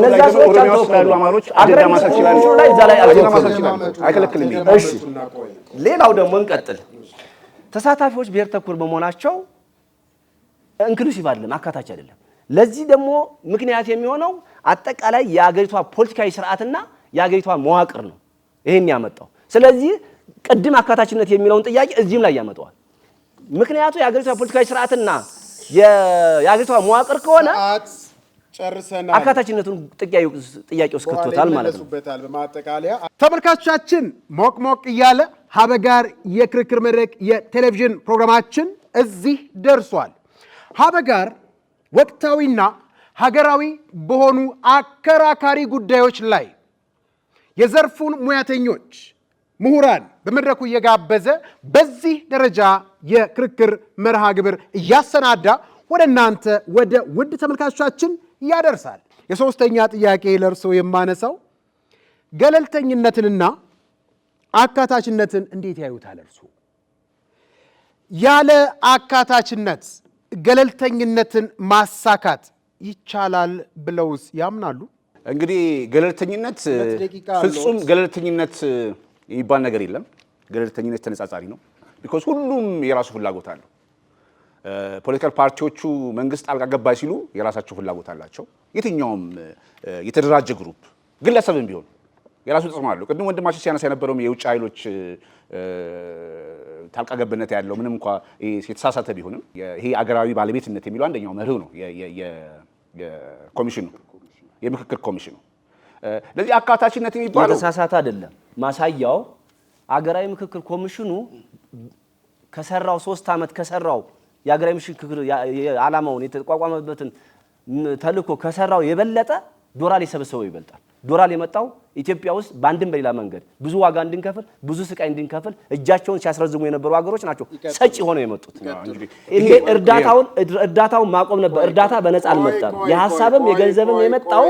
ኦሮሚያ ውስጥ ያሉ አማሮች አጀንዳ ማንሳት ይችላሉ። አይከለክልም። እሺ ሌላው ደግሞ እንቀጥል። ተሳታፊዎች ብሔር ተኮር በመሆናቸው ኢንክሉሲቭ አይደለም፣ አካታች አይደለም። ለዚህ ደግሞ ምክንያት የሚሆነው አጠቃላይ የአገሪቷ ፖለቲካዊ ስርዓትና የአገሪቷ መዋቅር ነው ይሄን ያመጣው። ስለዚህ ቅድም አካታችነት የሚለውን ጥያቄ እዚህም ላይ ያመጣዋል። ምክንያቱ የአገሪቷ ፖለቲካዊ ስርዓትና የአገሪቷ መዋቅር ከሆነ አካታችነቱን ጥያቄ ውስጥ ከቶታል ማለት ነው። በማጠቃለያ ተመልካቾቻችን ሞቅ ሞቅ እያለ ሀበጋር የክርክር መድረክ የቴሌቪዥን ፕሮግራማችን እዚህ ደርሷል። ሀበጋር ወቅታዊና ሀገራዊ በሆኑ አከራካሪ ጉዳዮች ላይ የዘርፉን ሙያተኞች ምሁራን በመድረኩ እየጋበዘ በዚህ ደረጃ የክርክር መርሃ ግብር እያሰናዳ ወደ እናንተ ወደ ውድ ተመልካቾቻችን ያደርሳል። የሶስተኛ ጥያቄ ለርሶ የማነሳው ገለልተኝነትንና አካታችነትን እንዴት ያዩታል እርሶ? ያለ አካታችነት ገለልተኝነትን ማሳካት ይቻላል ብለውስ ያምናሉ? እንግዲህ ገለልተኝነት ፍጹም ገለልተኝነት የሚባል ነገር የለም። ገለልተኝነት ተነጻጻሪ ነው። ቢኮዝ ሁሉም የራሱ ፍላጎት አለው። ፖለቲካል ፓርቲዎቹ መንግስት ጣልቃ ገባይ ሲሉ የራሳቸው ፍላጎት አላቸው። የትኛውም የተደራጀ ግሩፕ ግለሰብም ቢሆን የራሱ ተጽዕኖ አለው። ቅድም ወንድማችን ሲያነሳ የነበረውም የውጭ ኃይሎች ጣልቃ ገብነት ያለው ምንም እንኳ የተሳሳተ ቢሆንም ይሄ አገራዊ ባለቤትነት የሚለው አንደኛው መርህ ነው የኮሚሽኑ የምክክር ኮሚሽኑ። ለዚህ አካታችነት የሚባለው የተሳሳተ አይደለም። ማሳያው አገራዊ ምክክር ኮሚሽኑ ከሰራው 3 ዓመት ከሰራው የአገራዊ ምክክር ዓላማውን የተቋቋመበትን ተልእኮ ከሰራው የበለጠ ዶላር የሰበሰበው ይበልጣል። ዶላር የመጣው ኢትዮጵያ ውስጥ በአንድም በሌላ መንገድ ብዙ ዋጋ እንድንከፍል ብዙ ስቃይ እንድንከፍል እጃቸውን ሲያስረዝሙ የነበሩ ሀገሮች ናቸው ሰጪ ሆነው የመጡት። እንዴ እርዳታውን ማቆም ነበር። እርዳታ በነፃ አልመጣም። የሐሳብም የገንዘብም የመጣው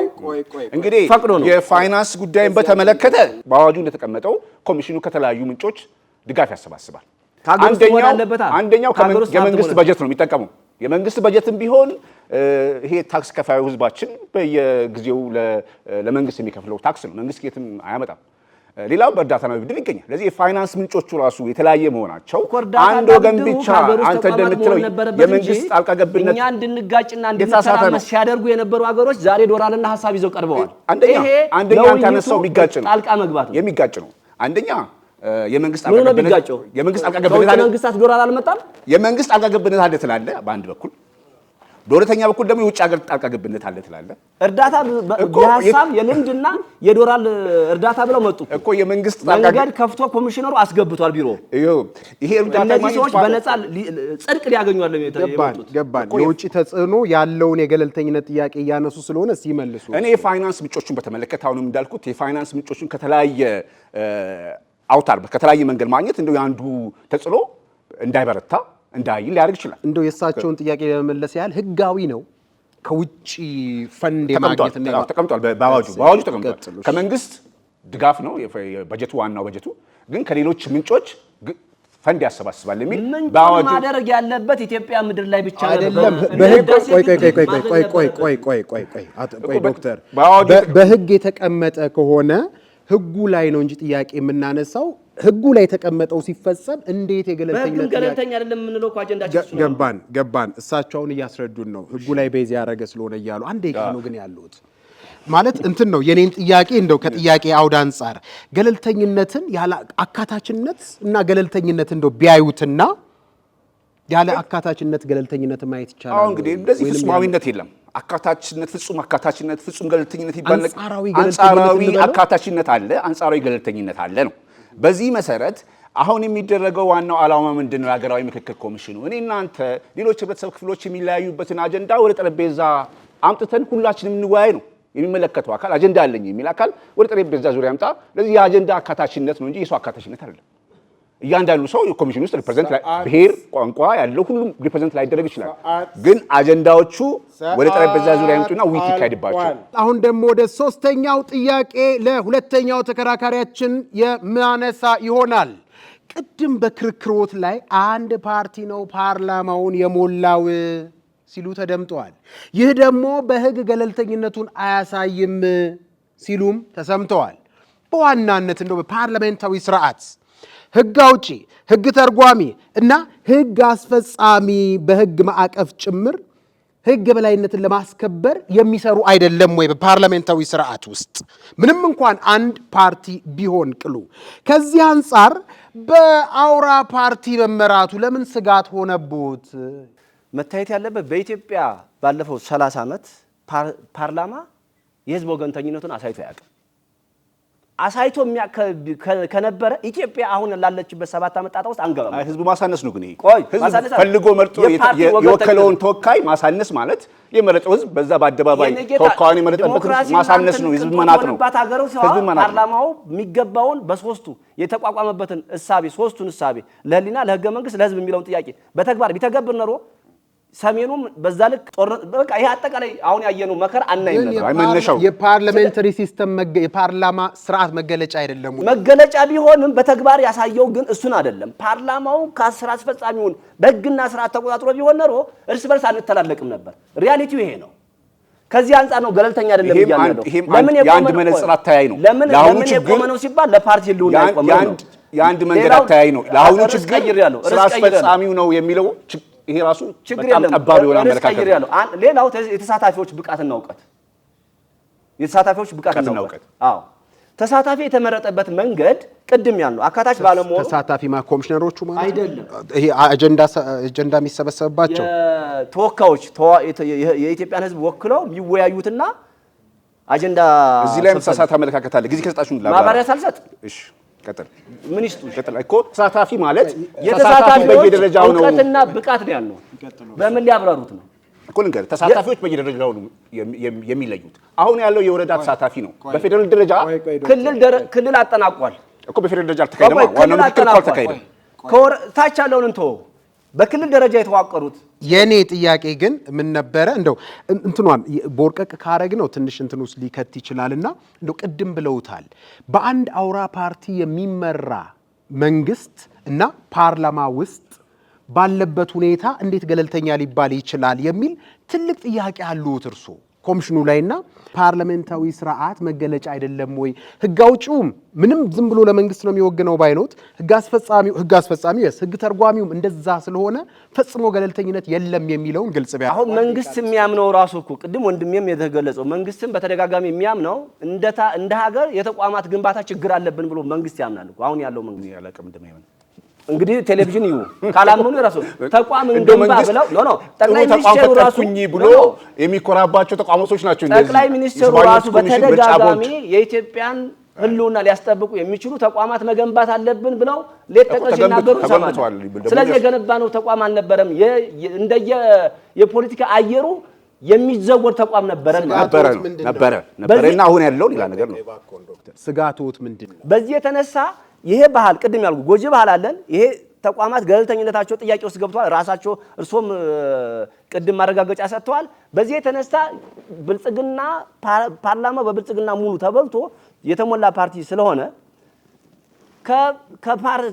እንግዲህ ፈቅዶ ነው። የፋይናንስ ጉዳይን በተመለከተ በአዋጁ እንደተቀመጠው ኮሚሽኑ ከተለያዩ ምንጮች ድጋፍ ያሰባስባል። አንደኛው የመንግስት በጀት ነው የሚጠቀመው። የመንግስት በጀትም ቢሆን ይሄ ታክስ ከፋዩ ህዝባችን በየጊዜው ለመንግስት የሚከፍለው ታክስ ነው። መንግስት የትም አያመጣም። ሌላው በእርዳታና በብድር ይገኛል። ለዚህ የፋይናንስ ምንጮቹ ራሱ የተለያየ መሆናቸው አንድ ወገን ብቻ አንተ እንደምትለው የመንግስት ጣልቃ ገብነት እኛ እንድንጋጭና እንድንተራመስ ሲያደርጉ የነበሩ ሀገሮች ዛሬ ዶላርና ሐሳብ ይዘው ቀርበዋል። አንደኛ አንተ ያነሳው የሚጋጭ ነው፣ ጣልቃ መግባት ነው፣ የሚጋጭ ነው። አንደኛ የመንግስት ጣልቃ ገብነት አለ። መንግስታት ዶላር አልመጣም። የመንግስት ጣልቃ ገብነት አለ ትላለ በአንድ በኩል፣ በሁለተኛ በኩል ደግሞ የውጭ ሀገር ጣልቃ ገብነት አለ ትላለ። እርዳታ የሐሳብ የልምድና የዶላር እርዳታ ብለው መጡ እኮ የመንግስት መንገድ ከፍቶ ኮሚሽነሩ አስገብቷል ቢሮ። ይሄ እርዳታ እነዚህ ሰዎች በነፃ ጽድቅ ሊያገኙ አለ የመጡት። ገባን። የውጭ ተጽዕኖ ያለውን የገለልተኝነት ጥያቄ እያነሱ ስለሆነ ሲመልሱ እኔ የፋይናንስ ምንጮቹን በተመለከተ አሁንም እንዳልኩት የፋይናንስ ምንጮቹን ከተለያየ አውታር ከተለያየ መንገድ ማግኘት እንደው የአንዱ ተጽዕኖ እንዳይበረታ እንዳይል ሊያደርግ ይችላል። እንደው የእሳቸውን ጥያቄ ለመመለስ ያህል ህጋዊ ነው ከውጭ ፈንድ የማግኘት እና ተቀምጧል። በአዋጁ ተቀምጧል። ከመንግስት ድጋፍ ነው በጀቱ፣ ዋናው በጀቱ ግን ከሌሎች ምንጮች ፈንድ ያሰባስባል የሚል በአዋጁ ማድረግ ያለበት ኢትዮጵያ ምድር ላይ ብቻ አይደለም። በህግ ቆይ ዶክተር በህግ የተቀመጠ ከሆነ ህጉ ላይ ነው እንጂ ጥያቄ የምናነሳው ህጉ ላይ የተቀመጠው ሲፈጸም እንዴት የገለልተኝነት ገለልተኛ አይደለም የምንለው እኮ አጀንዳችን ገባን። እሳቸውን እያስረዱን ነው ህጉ ላይ ቤዝ ያደረገ ስለሆነ እያሉ አንዴ ነው ግን ያሉት ማለት እንትን ነው የኔን ጥያቄ እንደው ከጥያቄ አውድ አንፃር ገለልተኝነትን ያለ አካታችነት እና ገለልተኝነት እንደው ቢያዩትና ያለ አካታችነት ገለልተኝነት ማየት ይቻላል። አሁን እንግዲህ እንደዚህ ፍጹማዊነት የለም። አካታችነት፣ ፍጹም አካታችነት፣ ፍጹም ገለልተኝነት ይባላል። አንጻራዊ አካታችነት አለ፣ አንጻራዊ ገለልተኝነት አለ ነው። በዚህ መሰረት አሁን የሚደረገው ዋናው ዓላማ ምንድነው? የሀገራዊ ምክክር ኮሚሽኑ እኔ እናንተ ሌሎች ህብረተሰብ ክፍሎች የሚለያዩበትን አጀንዳ ወደ ጠረጴዛ አምጥተን ሁላችንም እንወያይ ነው። የሚመለከተው አካል አጀንዳ አለኝ የሚል አካል ወደ ጠረጴዛ ዙሪያ ያምጣ። ለዚህ የአጀንዳ አካታችነት ነው እንጂ የሰው አካታችነት አይደለም። እያንዳንዱ ሰው የኮሚሽን ውስጥ ሪፕሬዘንት ላይ ብሔር፣ ቋንቋ ያለው ሁሉም ሪፕሬዘንት ላይደረግ ይችላል። ግን አጀንዳዎቹ ወደ ጠረጴዛ ዙሪያ ያምጡና ውይይት ይካሄድባቸው። አሁን ደግሞ ወደ ሶስተኛው ጥያቄ ለሁለተኛው ተከራካሪያችን የማነሳ ይሆናል። ቅድም በክርክሮት ላይ አንድ ፓርቲ ነው ፓርላማውን የሞላው ሲሉ ተደምጠዋል። ይህ ደግሞ በህግ ገለልተኝነቱን አያሳይም ሲሉም ተሰምተዋል። በዋናነት እንደው በፓርላሜንታዊ ስርዓት ህግ አውጪ፣ ህግ ተርጓሚ እና ህግ አስፈጻሚ በህግ ማዕቀፍ ጭምር ህግ የበላይነትን ለማስከበር የሚሰሩ አይደለም ወይ? በፓርላሜንታዊ ስርዓት ውስጥ ምንም እንኳን አንድ ፓርቲ ቢሆን ቅሉ ከዚህ አንጻር በአውራ ፓርቲ መመራቱ ለምን ስጋት ሆነቦት? መታየት ያለበት በኢትዮጵያ ባለፈው 30 ዓመት ፓርላማ የህዝብ ወገንተኝነቱን አሳይቶ ያውቃል። አሳይቶ ከነበረ ኢትዮጵያ አሁን ላለችበት 7 ዓመት ጣጣ ውስጥ አንገባም። ህዝቡ ማሳነስ ነው። ግን ህዝብ ፈልጎ መርጦ የወከለውን ተወካይ ማሳነስ ማለት የመረጠው ህዝብ በዛ በአደባባይ ተወካዩን የመረጠበት ማሳነስ ነው። ህዝብ መናቅ ነው። ፓርላማው የሚገባውን በሶስቱ የተቋቋመበትን እሳቤ ሶስቱን እሳቤ ለህሊና፣ ለህገ መንግስት፣ ለህዝብ የሚለውን ጥያቄ በተግባር ቢተገብር ኖሮ ሰሜኑም በዛ ልክ ጦርነት በቃ ይሄ አጠቃላይ አሁን ያየነው መከራ አናይም ነበር። አይመነሻው የፓርላሜንታሪ ሲስተም የፓርላማ ስርዓት መገለጫ አይደለም። መገለጫ ቢሆንም በተግባር ያሳየው ግን እሱን አይደለም። ፓርላማው ከስራ አስፈጻሚውን በህግና ስርዓት ተቆጣጥሮ ቢሆን ኖሮ እርስ በርስ አንተላለቅም ነበር። ሪያሊቲው ይሄ ነው። ከዚህ አንፃር ነው ገለልተኛ አይደለም ይያለው። ለምን የአንድ መነጽር አታያይ ነው። ለምን የቆመ ነው ሲባል ለፓርቲ ሊሆን አይቆም ነው። የአንድ መንገድ አታያይ ነው። ለአሁኑ ችግር ስራ አስፈጻሚው ነው የሚለው ይሄ ራሱ በጣም ጠባብ የሆነ አመለካከት ነው። ሌላው የተሳታፊዎች ብቃትና እውቀት አዎ ተሳታፊ የተመረጠበት መንገድ ቅድም ያለው አካታች ባለመሆኑ ተሳታፊ ኮሚሽነሮቹ ማለት አይደለም። ይሄ አጀንዳ የሚሰበሰብባቸው ተወካዮች የኢትዮጵያን ህዝብ ወክለው የሚወያዩትና አጀንዳ እዚህ ላይ ተሳታፊ አመለካከት አለ። ጊዜ ከሰጣችሁን ማብራሪያ ሳልሰጥ እሺ ቀጥል። ምን ይስጡ ቀጥል እኮ ተሳታፊ ማለት ተሳታፊ በየደረጃው ነው። እውቀትና ብቃት ነው ያለው። በምን ሊያብራሩት ነው እኮ ልንገርህ። ተሳታፊዎች በየደረጃው ነው የሚለዩት። አሁን ያለው የወረዳ ተሳታፊ ነው። በፌደራል ደረጃ ክልል አጠናቋል እኮ። በፌደራል ደረጃ አልተካሄደም። ዋናው ምክክር እኮ አልተካሄደም። ታች ያለውን እንተው። በክልል ደረጃ የተዋቀሩት የኔ ጥያቄ ግን ምን ነበረ እንደው እንትኗን ቦርቀቅ ካረግ ነው ትንሽ እንትን ውስጥ ሊከት ይችላልና እንደው ቅድም ብለውታል። በአንድ አውራ ፓርቲ የሚመራ መንግስት እና ፓርላማ ውስጥ ባለበት ሁኔታ እንዴት ገለልተኛ ሊባል ይችላል የሚል ትልቅ ጥያቄ አሉት እርሶ ኮሚሽኑ ላይና ፓርላሜንታዊ ስርዓት መገለጫ አይደለም ወይ? ህግ አውጪውም ምንም ዝም ብሎ ለመንግስት ነው የሚወግነው ባይኖት ህግ አስፈጻሚው ህግ ተርጓሚውም እንደዛ ስለሆነ ፈጽሞ ገለልተኝነት የለም የሚለውን ግልጽ ቢያ አሁን መንግስት የሚያምነው ራሱ እኮ ቅድም ወንድሜም የተገለጸው መንግስትም በተደጋጋሚ የሚያምነው እንደ ሀገር የተቋማት ግንባታ ችግር አለብን ብሎ መንግስት ያምናል እኮ። አሁን ያለው መንግስት ያላቀም እንደማይሆን እንግዲህ ቴሌቪዥን ይዩ ካላመኑ የራሱ ተቋም እንገንባ ብለው ጠቅላይ ሚኒስትሩ ራሱ ብሎ የሚኮራባቸው ተቋሞች ናቸው። ጠቅላይ ሚኒስትሩ ራሱ በተደጋጋሚ የኢትዮጵያን ህልውና ሊያስጠብቁ የሚችሉ ተቋማት መገንባት አለብን ብለው ሌት ተቀን ሲናገሩ ሰማን። ስለዚህ የገነባነው ተቋም አልነበረም። እንደየ የፖለቲካ አየሩ የሚዘወር ተቋም ነበረና አሁን ያለው ሌላ ነገር ነው። ስጋቶት ምንድነው? በዚህ የተነሳ ይሄ ባህል ቅድም ያልኩ ጎጂ ባህል አለን። ይሄ ተቋማት ገለልተኝነታቸው ጥያቄ ውስጥ ገብቷል። ራሳቸው እርሶም ቅድም ማረጋገጫ ሰጥተዋል። በዚህ የተነሳ ብልጽግና ፓርላማ በብልጽግና ሙሉ ተበልቶ የተሞላ ፓርቲ ስለሆነ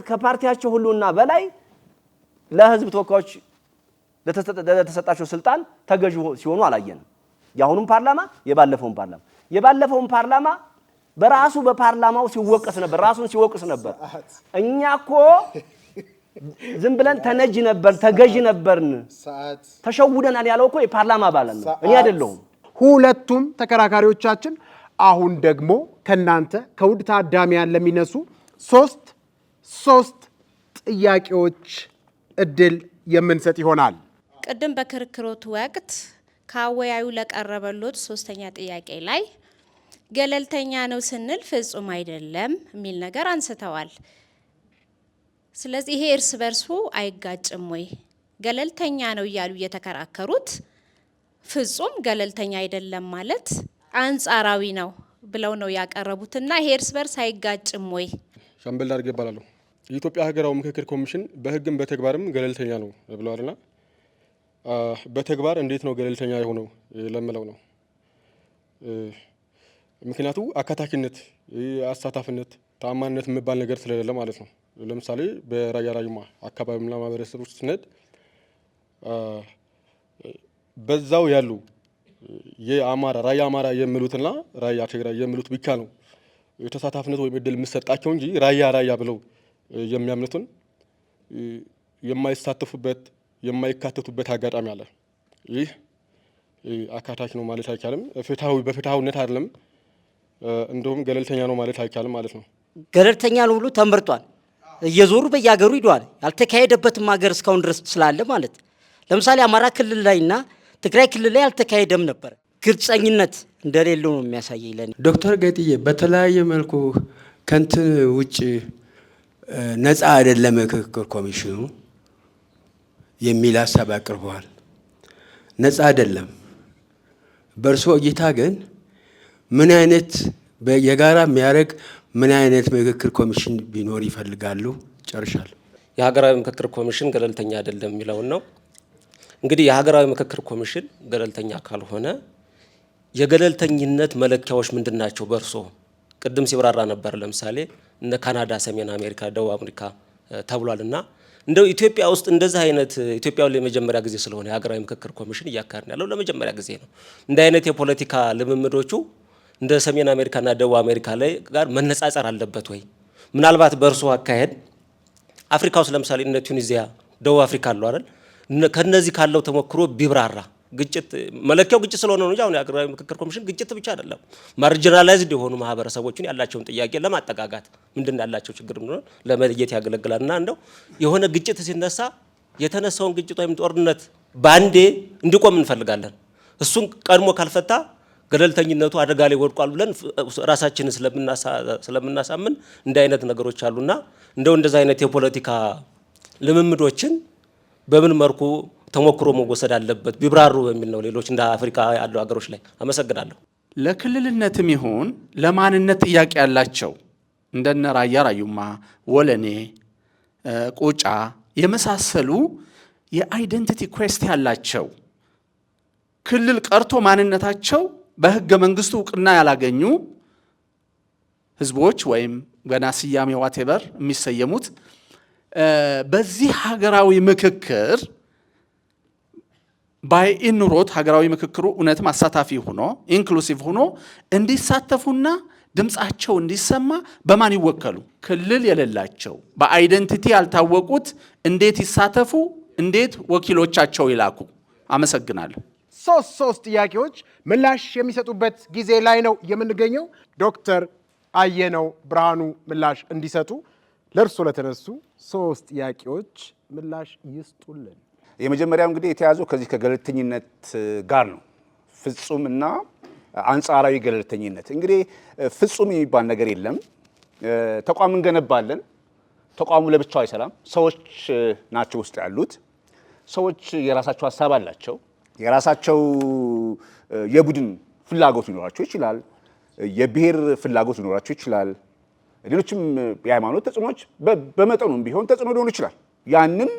ከፓርቲያቸው ሁሉና በላይ ለህዝብ ተወካዮች ለተሰጣቸው ስልጣን ተገዥ ሲሆኑ አላየንም። የአሁኑም ፓርላማ የባለፈውን ፓርላማ በራሱ በፓርላማው ሲወቀስ ነበር፣ ራሱን ሲወቅስ ነበር። እኛ እኮ ዝም ብለን ተነጂ ነበር፣ ተገዥ ነበርን፣ ተሸውደናል ያለው እኮ የፓርላማ አባል ነው፣ እኔ አይደለሁም። ሁለቱም ተከራካሪዎቻችን አሁን ደግሞ ከናንተ ከውድ ታዳሚያን ለሚነሱ ሶስት ጥያቄዎች እድል የምንሰጥ ይሆናል። ቅድም በክርክሮት ወቅት ከአወያዩ ለቀረበሎት ሶስተኛ ጥያቄ ላይ ገለልተኛ ነው ስንል ፍጹም አይደለም የሚል ነገር አንስተዋል። ስለዚህ ይሄ እርስ በርሱ አይጋጭም ወይ? ገለልተኛ ነው እያሉ እየተከራከሩት ፍጹም ገለልተኛ አይደለም ማለት አንጻራዊ ነው ብለው ነው ያቀረቡትና ይሄ እርስ በርስ አይጋጭም ወይ? ሻምበል ዳርጌ ይባላል። የኢትዮጵያ ሀገራዊ ምክክር ኮሚሽን በህግም በተግባርም ገለልተኛ ነው ብለዋልና በተግባር እንዴት ነው ገለልተኛ የሆነው ለምለው ነው። ምክንያቱ አካታችነት፣ አሳታፍነት፣ ተአማንነት የሚባል ነገር ስለሌለ ማለት ነው። ለምሳሌ በራያ ራዩማ አካባቢና ማህበረሰብ ውስጥ ስንሄድ በዛው ያሉ የአማራ ራያ አማራ የሚሉትና ራያ ትግራይ የሚሉት ብቻ ነው የተሳታፍነት ወይም እድል የሚሰጣቸው እንጂ ራያ ብለው የሚያምኑትን የማይሳተፉበት የማይካተቱበት አጋጣሚ አለ። ይህ አካታች ነው ማለት አይቻልም። በፍትሃዊነት አይደለም፣ እንደውም ገለልተኛ ነው ማለት አይቻልም ማለት ነው። ገለልተኛ ነው ብሎ ተመርጧል። እየዞሩ በየሀገሩ ሂዷል። ያልተካሄደበትም ሀገር እስካሁን ድረስ ስላለ ማለት ለምሳሌ አማራ ክልል ላይና ትግራይ ክልል ላይ አልተካሄደም ነበር። ግልጸኝነት እንደሌለው ነው የሚያሳየኝ ለኔ። ዶክተር ጌጥዬ በተለያየ መልኩ ከንትን ውጭ ነፃ አይደለም ምክክር ኮሚሽኑ የሚል ሀሳብ አቅርበዋል። ነፃ አይደለም። በእርሶ እይታ ግን ምን አይነት የጋራ የሚያደርግ ምን አይነት ምክክር ኮሚሽን ቢኖር ይፈልጋሉ? ጨርሻለሁ። የሀገራዊ ምክክር ኮሚሽን ገለልተኛ አይደለም የሚለውን ነው። እንግዲህ የሀገራዊ ምክክር ኮሚሽን ገለልተኛ ካልሆነ የገለልተኝነት መለኪያዎች ምንድን ናቸው? በእርሶ ቅድም ሲብራራ ነበር። ለምሳሌ እነ ካናዳ፣ ሰሜን አሜሪካ፣ ደቡብ አሜሪካ ተብሏልና እንደው ኢትዮጵያ ውስጥ እንደዚህ አይነት ኢትዮጵያ ላይ ለመጀመሪያ ጊዜ ስለሆነ የሀገራዊ ምክክር ኮሚሽን እያካሄድን ያለው ለመጀመሪያ ጊዜ ነው። እንደ አይነት የፖለቲካ ልምምዶቹ እንደ ሰሜን አሜሪካና ደቡብ አሜሪካ ላይ ጋር መነጻጸር አለበት ወይ? ምናልባት በእርሶ አካሄድ አፍሪካ ውስጥ ለምሳሌ እነ ቱኒዚያ፣ ደቡብ አፍሪካ አለው አይደል? ከነዚህ ካለው ተሞክሮ ቢብራራ። ግጭት መለኪያው ግጭት ስለሆነ ነው እንጂ አሁን የሀገራዊ ምክክር ኮሚሽን ግጭት ብቻ አይደለም። ማርጂናላይዝድ የሆኑ ማህበረሰቦችን ያላቸውን ጥያቄ ለማጠጋጋት ምንድን ያላቸው ችግር እንደሆነ ለመለየት ያገለግላልና እንደው የሆነ ግጭት ሲነሳ የተነሳውን ግጭት ወይም ጦርነት ባንዴ እንዲቆም እንፈልጋለን። እሱን ቀድሞ ካልፈታ ገለልተኝነቱ አደጋ ላይ ወድቋል ብለን ራሳችንን ስለምናሳምን እንደ አይነት ነገሮች አሉና እንደው እንደዛ አይነት የፖለቲካ ልምምዶችን በምን መልኩ ተሞክሮ መወሰድ አለበት ቢብራሩ በሚል ነው። ሌሎች እንደ አፍሪካ ያሉ ሀገሮች ላይ አመሰግናለሁ። ለክልልነትም ይሁን ለማንነት ጥያቄ ያላቸው እንደነ ራያ ራዩማ፣ ወለኔ፣ ቁጫ የመሳሰሉ የአይደንቲቲ ኩዌስት ያላቸው ክልል ቀርቶ ማንነታቸው በህገ መንግስቱ እውቅና ያላገኙ ህዝቦች ወይም ገና ስያሜ ዋቴቨር የሚሰየሙት በዚህ ሀገራዊ ምክክር ባይኑሮት ሀገራዊ ምክክሩ እውነትም አሳታፊ ሆኖ ኢንክሉሲቭ ሆኖ እንዲሳተፉና ድምጻቸው እንዲሰማ በማን ይወከሉ? ክልል የሌላቸው በአይደንቲቲ ያልታወቁት እንዴት ይሳተፉ? እንዴት ወኪሎቻቸው ይላኩ? አመሰግናለሁ። ሶስት ጥያቄዎች ምላሽ የሚሰጡበት ጊዜ ላይ ነው የምንገኘው። ዶክተር አየነው ብርሃኑ ምላሽ እንዲሰጡ ለእርሶ ለተነሱ 3 ጥያቄዎች ምላሽ ይስጡልን። የመጀመሪያው እንግዲህ የተያዘው ከዚህ ከገለልተኝነት ጋር ነው። ፍጹም እና አንጻራዊ ገለልተኝነት። እንግዲህ ፍጹም የሚባል ነገር የለም። ተቋም እንገነባለን። ተቋሙ ለብቻው አይሰራም። ሰዎች ናቸው ውስጥ ያሉት። ሰዎች የራሳቸው ሀሳብ አላቸው። የራሳቸው የቡድን ፍላጎት ሊኖራቸው ይችላል። የብሔር ፍላጎት ሊኖራቸው ይችላል። ሌሎችም የሃይማኖት ተጽዕኖች በመጠኑም ቢሆን ተጽዕኖ ሊሆኑ ይችላል። ያንን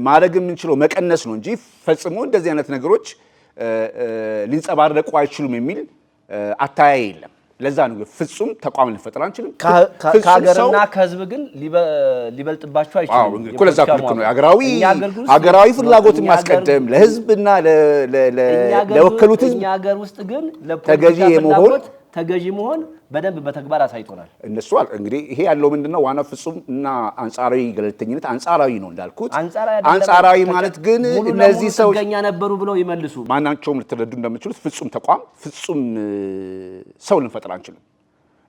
ማድረግ የምንችለው መቀነስ ነው እንጂ ፈጽሞ እንደዚህ አይነት ነገሮች ሊንጸባረቁ አይችሉም የሚል አታያይ የለም። ለዛ ነው ፍጹም ተቋም ልንፈጥር አንችልም። ከሀገርና ከህዝብ ግን ሊበልጥባቸው አይችልም እኮ። ለዛ ልክ ነው ሀገራዊ ፍላጎትን ማስቀደም ለህዝብና ለወከሉት ህዝብ እኛ ሀገር ውስጥ ግን ለፖለቲካ ተገዢ መሆን በደንብ በተግባር አሳይቶናል። እነሱ እንግዲህ ይሄ ያለው ምንድነው ዋናው ፍጹም እና አንጻራዊ ገለልተኝነት አንጻራዊ ነው እንዳልኩት። አንጻራዊ ማለት ግን እነዚህ ሰዎች ገኛ ነበሩ ብለው ይመልሱ ማናቸውም ልትረዱ እንደምትችሉት ፍጹም ተቋም ፍጹም ሰው ልንፈጥር አንችልም።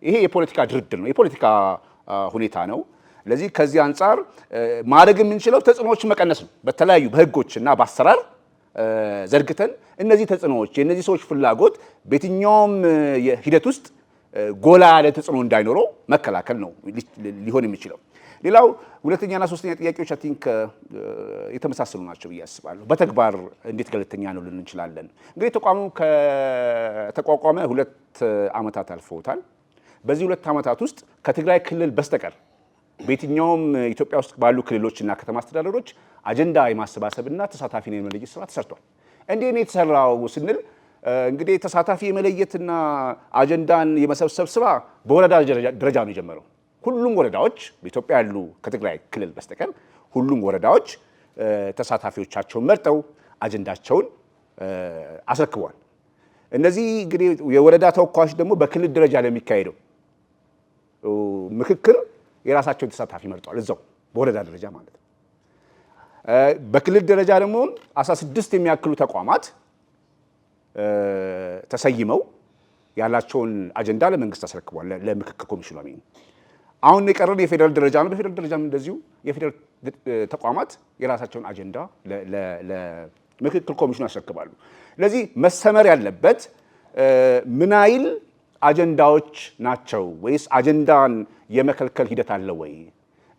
ይሄ የፖለቲካ ድርድር ነው፣ የፖለቲካ ሁኔታ ነው። ለዚህ ከዚህ አንጻር ማድረግ የምንችለው ተጽዕኖዎችን መቀነስ ነው። በተለያዩ በህጎችና በአሰራር ዘርግተን እነዚህ ተጽዕኖዎች የእነዚህ ሰዎች ፍላጎት በየትኛውም ሂደት ውስጥ ጎላ ያለ ተጽዕኖ እንዳይኖረው መከላከል ነው ሊሆን የሚችለው። ሌላው ሁለተኛና ሶስተኛ ጥያቄዎች አይ ቲንክ የተመሳሰሉ ናቸው ብዬ አስባለሁ። በተግባር እንዴት ገለልተኛ ነው ልንል እንችላለን? እንግዲህ ተቋሙ ከተቋቋመ 2 ዓመታት አልፈውታል። በዚህ 2 ዓመታት ውስጥ ከትግራይ ክልል በስተቀር በየትኛውም ኢትዮጵያ ውስጥ ባሉ ክልሎችና ከተማ አስተዳደሮች አጀንዳ የማሰባሰብና ተሳታፊን የመለየት ስራ ተሰርቷል። እንዴት ነው የተሰራው ስንል እንግዲህ ተሳታፊ የመለየትና አጀንዳን የመሰብሰብ ስራ በወረዳ ደረጃ ነው የጀመረው። ሁሉም ወረዳዎች በኢትዮጵያ ያሉ ከትግራይ ክልል በስተቀር ሁሉም ወረዳዎች ተሳታፊዎቻቸውን መርጠው አጀንዳቸውን አስረክበዋል። እነዚህ እንግዲህ የወረዳ ተወካዮች ደግሞ በክልል ደረጃ ለሚካሄደው ምክክር የራሳቸውን ተሳታፊ መርጠዋል፣ እዛው በወረዳ ደረጃ ማለት ነው። በክልል ደረጃ ደግሞ 16 የሚያክሉ ተቋማት ተሰይመው ያላቸውን አጀንዳ ለመንግስት አስረክቧል፣ ለምክክር ኮሚሽኑ። አሁን የቀረን የፌዴራል ደረጃ ነው። በፌዴራል ደረጃም እንደዚሁ የፌዴራል ተቋማት የራሳቸውን አጀንዳ ለምክክር ኮሚሽኑ ያስረክባሉ። ስለዚህ መሰመር ያለበት ምን አይል አጀንዳዎች ናቸው ወይስ አጀንዳን የመከልከል ሂደት አለ ወይ?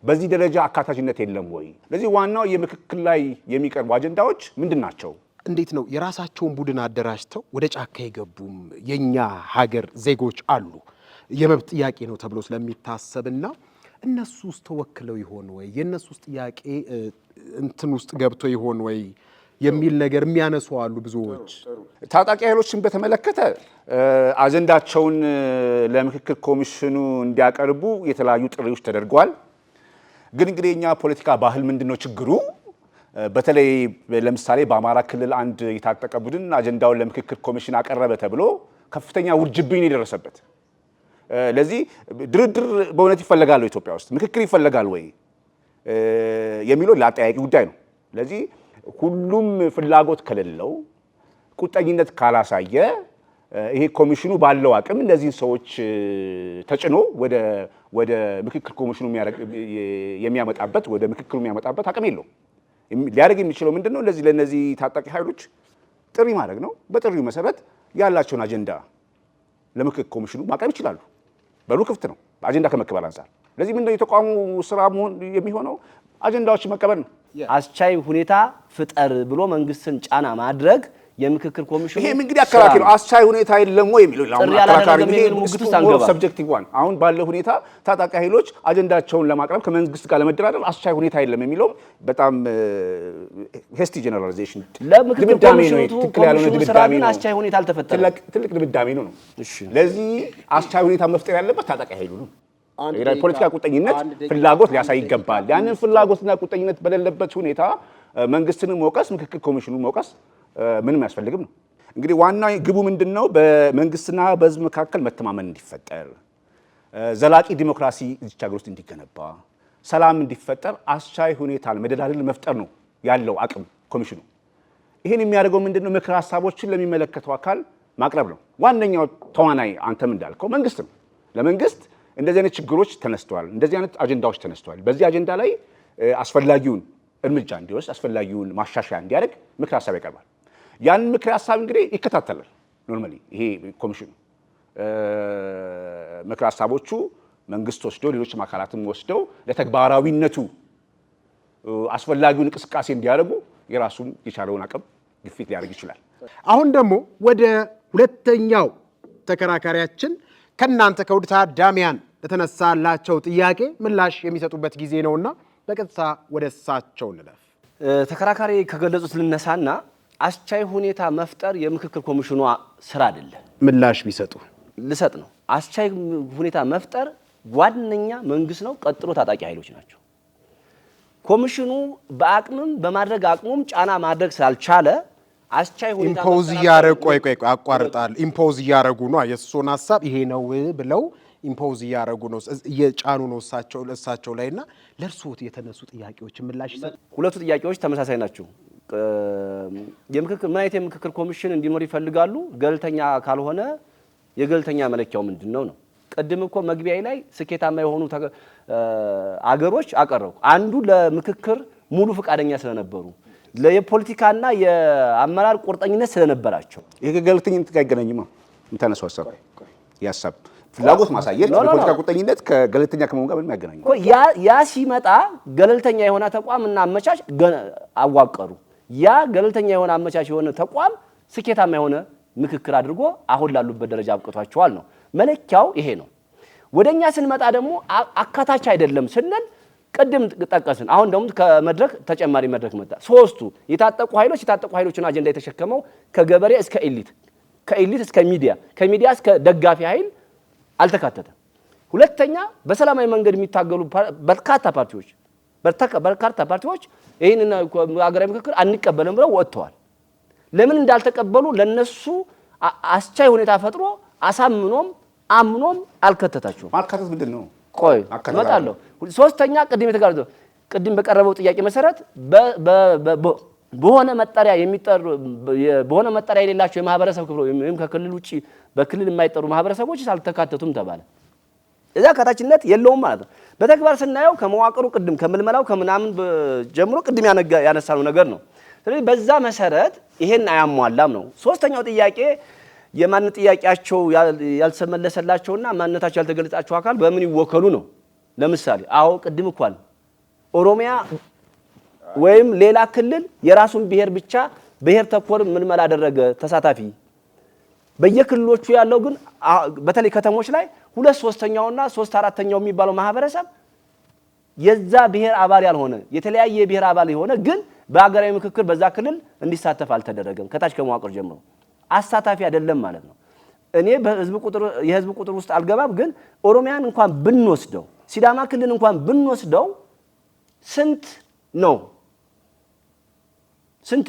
በዚህ ደረጃ አካታችነት የለም ወይ? ስለዚህ ዋናው የምክክር ላይ የሚቀርቡ አጀንዳዎች ምንድን ናቸው? እንዴት ነው የራሳቸውን ቡድን አደራጅተው ወደ ጫካ የገቡም የኛ ሀገር ዜጎች አሉ። የመብት ጥያቄ ነው ተብሎ ስለሚታሰብና እነሱ ውስጥ ተወክለው ይሆን ወይ የእነሱ ውስጥ ጥያቄ እንትን ውስጥ ገብቶ ይሆን ወይ የሚል ነገር የሚያነሱ አሉ ብዙዎች። ታጣቂ ኃይሎችን በተመለከተ አጀንዳቸውን ለምክክር ኮሚሽኑ እንዲያቀርቡ የተለያዩ ጥሪዎች ተደርገዋል። ግን እንግዲህ የኛ ፖለቲካ ባህል ምንድነው ችግሩ? በተለይ ለምሳሌ በአማራ ክልል አንድ የታጠቀ ቡድን አጀንዳውን ለምክክር ኮሚሽን አቀረበ ተብሎ ከፍተኛ ውርጅብኝ የደረሰበት። ለዚህ ድርድር በእውነት ይፈልጋል ወይ ኢትዮጵያ ውስጥ ምክክር ይፈልጋል ወይ የሚለው ለአጠያቂ ጉዳይ ነው። ለዚህ ሁሉም ፍላጎት ከሌለው ቁጠኝነት ካላሳየ ይሄ ኮሚሽኑ ባለው አቅም እነዚህን ሰዎች ተጭኖ ወደ ምክክር ኮሚሽኑ የሚያመጣበት ወደ ምክክሩ የሚያመጣበት አቅም የለው። ሊያደርግ የሚችለው ምንድነው? ለነዚህ ታጣቂ ኃይሎች ጥሪ ማድረግ ነው። በጥሪው መሰረት ያላቸውን አጀንዳ ለምክክር ኮሚሽኑ ማቅረብ ይችላሉ። በሩ ክፍት ነው አጀንዳ ከመቀበል አንፃር። ለዚህ ምንድነው የተቋሙ ስራ መሆን የሚሆነው? አጀንዳዎችን መቀበል ነው። አስቻይ ሁኔታ ፍጠር ብሎ መንግስትን ጫና ማድረግ የምክክር ኮሚሽኑ ይሄ እንግዲህ አከራካሪ ነው። አስቻይ ሁኔታ የለም ወይ የሚለው አከራካሪ ነው። ሰብጀክቲቭ ዋን አሁን ባለው ሁኔታ ታጣቂ ኃይሎች አጀንዳቸውን ለማቅረብ ከመንግስት ጋር ለመደራደር አስቻይ ሁኔታ የለም የሚለው በጣም ሄስቲ ጀነራላይዜሽን ድምዳሜ ነው። ትክክል ያልሆነ ድምዳሜ ነው። አስቻይ ሁኔታ አልተፈጠረም። ትልቅ ድምዳሜ ነው። ለዚህ አስቻይ ሁኔታ መፍጠር ያለበት ታጣቂ ኃይሉ ነው። የፖለቲካ ቁጠኝነት ፍላጎት ሊያሳይ ይገባል። ያንን ፍላጎትና ቁጠኝነት በሌለበት ሁኔታ መንግስትንም መውቀስ ምክክር ኮሚሽኑን መውቀስ ምንም አያስፈልግም ነው። እንግዲህ ዋና ግቡ ምንድነው? በመንግስትና በህዝብ መካከል መተማመን እንዲፈጠር፣ ዘላቂ ዲሞክራሲ እዚች ሀገር ውስጥ እንዲገነባ፣ ሰላም እንዲፈጠር አስቻይ ሁኔታን መደላደል መፍጠር ነው ያለው አቅም ኮሚሽኑ። ይህን የሚያደርገው ምንድነው? ምክር ሀሳቦችን ለሚመለከተው አካል ማቅረብ ነው። ዋነኛው ተዋናይ አንተም እንዳልከው መንግስት ነው። ለመንግስት እንደዚህ አይነት ችግሮች ተነስተዋል፣ እንደዚህ አይነት አጀንዳዎች ተነስተዋል። በዚህ አጀንዳ ላይ አስፈላጊውን እርምጃ እንዲወስድ አስፈላጊውን ማሻሻያ እንዲያደርግ ምክር ሀሳብ ያቀርባል። ያን ምክር ሀሳብ እንግዲህ ይከታተላል። ኖርማሊ ይሄ ኮሚሽኑ ምክር ሀሳቦቹ መንግስት ወስደው ሌሎችም አካላትም ወስደው ለተግባራዊነቱ አስፈላጊውን እንቅስቃሴ እንዲያደርጉ የራሱን የቻለውን አቅም ግፊት ሊያደርግ ይችላል። አሁን ደግሞ ወደ ሁለተኛው ተከራካሪያችን ከእናንተ ከውድ ታዳሚያን ለተነሳላቸው ጥያቄ ምላሽ የሚሰጡበት ጊዜ ነውና በቀጥታ ወደ እሳቸው እንለፍ። ተከራካሪ ከገለጹት ልነሳና አስቻይ ሁኔታ መፍጠር የምክክር ኮሚሽኑ ስራ አይደለም። ምላሽ ቢሰጡ ልሰጥ ነው። አስቻይ ሁኔታ መፍጠር ዋነኛ መንግስት ነው፣ ቀጥሎ ታጣቂ ኃይሎች ናቸው። ኮሚሽኑ በአቅምም በማድረግ አቅሙም ጫና ማድረግ ስላልቻለ አስቻይ ሁኔታ ኢምፖዝ ያረቁ ቆይ አቋርጣል። ኢምፖዝ ያረጉ ነው የእሱን ሐሳብ ይሄ ነው ብለው ኢምፖዝ ያረጉ ነው እየጫኑ ነው እሳቸው ላይና ለእርሶት የተነሱ ጥያቄዎች ምላሽ ይሰጥ። ሁለቱ ጥያቄዎች ተመሳሳይ ናቸው። ምን አይነት የምክክር ኮሚሽን እንዲኖር ይፈልጋሉ? ገለልተኛ ካልሆነ የገለልተኛ መለኪያው ምንድነው ነው? ቀደም እኮ መግቢያዬ ላይ ስኬታማ የሆኑ አገሮች አቀረቡ። አንዱ ለምክክር ሙሉ ፈቃደኛ ስለነበሩ ለየፖለቲካና የአመራር ቁርጠኝነት ስለነበራቸው ይሄ ገለልተኝነት ጋር አይገናኝማ። የምታነሳው ሐሳብ ያሳብ ፍላጎት ማሳየት የፖለቲካ ቁርጠኝነት ከገለልተኛ ከመሆን ጋር ምንም ያገናኝ እኮ ያ ሲመጣ ገለልተኛ የሆነ ተቋምና አመቻች አዋቀሩ። ያ ገለልተኛ የሆነ አመቻች የሆነ ተቋም ስኬታማ የሆነ ምክክር አድርጎ አሁን ላሉበት ደረጃ አብቅቷቸዋል ነው መለኪያው። ይሄ ነው። ወደኛ ስንመጣ ደግሞ አካታች አይደለም ስንል ቅድም ጠቀስን። አሁን ደግሞ ከመድረክ ተጨማሪ መድረክ መጣ። ሶስቱ የታጠቁ ኃይሎችን አጀንዳ የተሸከመው ከገበሬ እስከ ኤሊት፣ ከኤሊት እስከ ሚዲያ፣ ከሚዲያ እስከ ደጋፊ ኃይል አልተካተተም። ሁለተኛ በሰላማዊ መንገድ የሚታገሉ በርካታ ፓርቲዎች ይህንን ሀገራዊ ምክክር አንቀበልም ብለው ወጥተዋል። ለምን እንዳልተቀበሉ ለነሱ አስቻይ ሁኔታ ፈጥሮ አሳምኖም አምኖም አልከተታቸውም። ማካተት ምንድን ነው? ቆይ እመጣለሁ። ሶስተኛ ቅድም በቀረበው ጥያቄ መሰረት በሆነ መጠሪያ የሌላቸው የማህበረሰብ ክፍሎች ወይም ከክልል ውጪ በክልል የማይጠሩ ማህበረሰቦች አልተካተቱም ተባለ። እዛ አካታችነት የለውም ማለት ነው። በተግባር ስናየው ከመዋቅሩ ቅድም ከምልመላው ከምናምን ጀምሮ ቅድም ያነሳነው ነገር ነው። ስለዚህ በዛ መሰረት ይሄን አያሟላም ነው። ሶስተኛው ጥያቄ የማን ጥያቄያቸው ያልተመለሰላቸውና ማንነታቸው ያልተገለጻቸው አካል በምን ይወከሉ ነው። ለምሳሌ ቅድም እንኳን ኦሮሚያ ወይም ሌላ ክልል የራሱን ብሔር ብቻ ብሔር ተኮር ምልመላ አደረገ ተሳታፊ። በየክልሎቹ ያለው ግን በተለይ ከተሞች ላይ 2/3ኛውና 3/4ኛው የሚባለው ማህበረሰብ የዛ ብሔር አባል ያልሆነ የተለያየ ብሔር አባል የሆነ ግን በአገራዊ ምክክር በዛ ክልል እንዲሳተፍ አልተደረገም። ከታች ከመዋቅር ጀምሮ አሳታፊ አይደለም ማለት ነው። እኔ የህዝብ ቁጥር ውስጥ አልገባም፣ ግን ኦሮሚያን እንኳን ብንወስደው ሲዳማ ክልል እንኳን ብንወስደው ስንት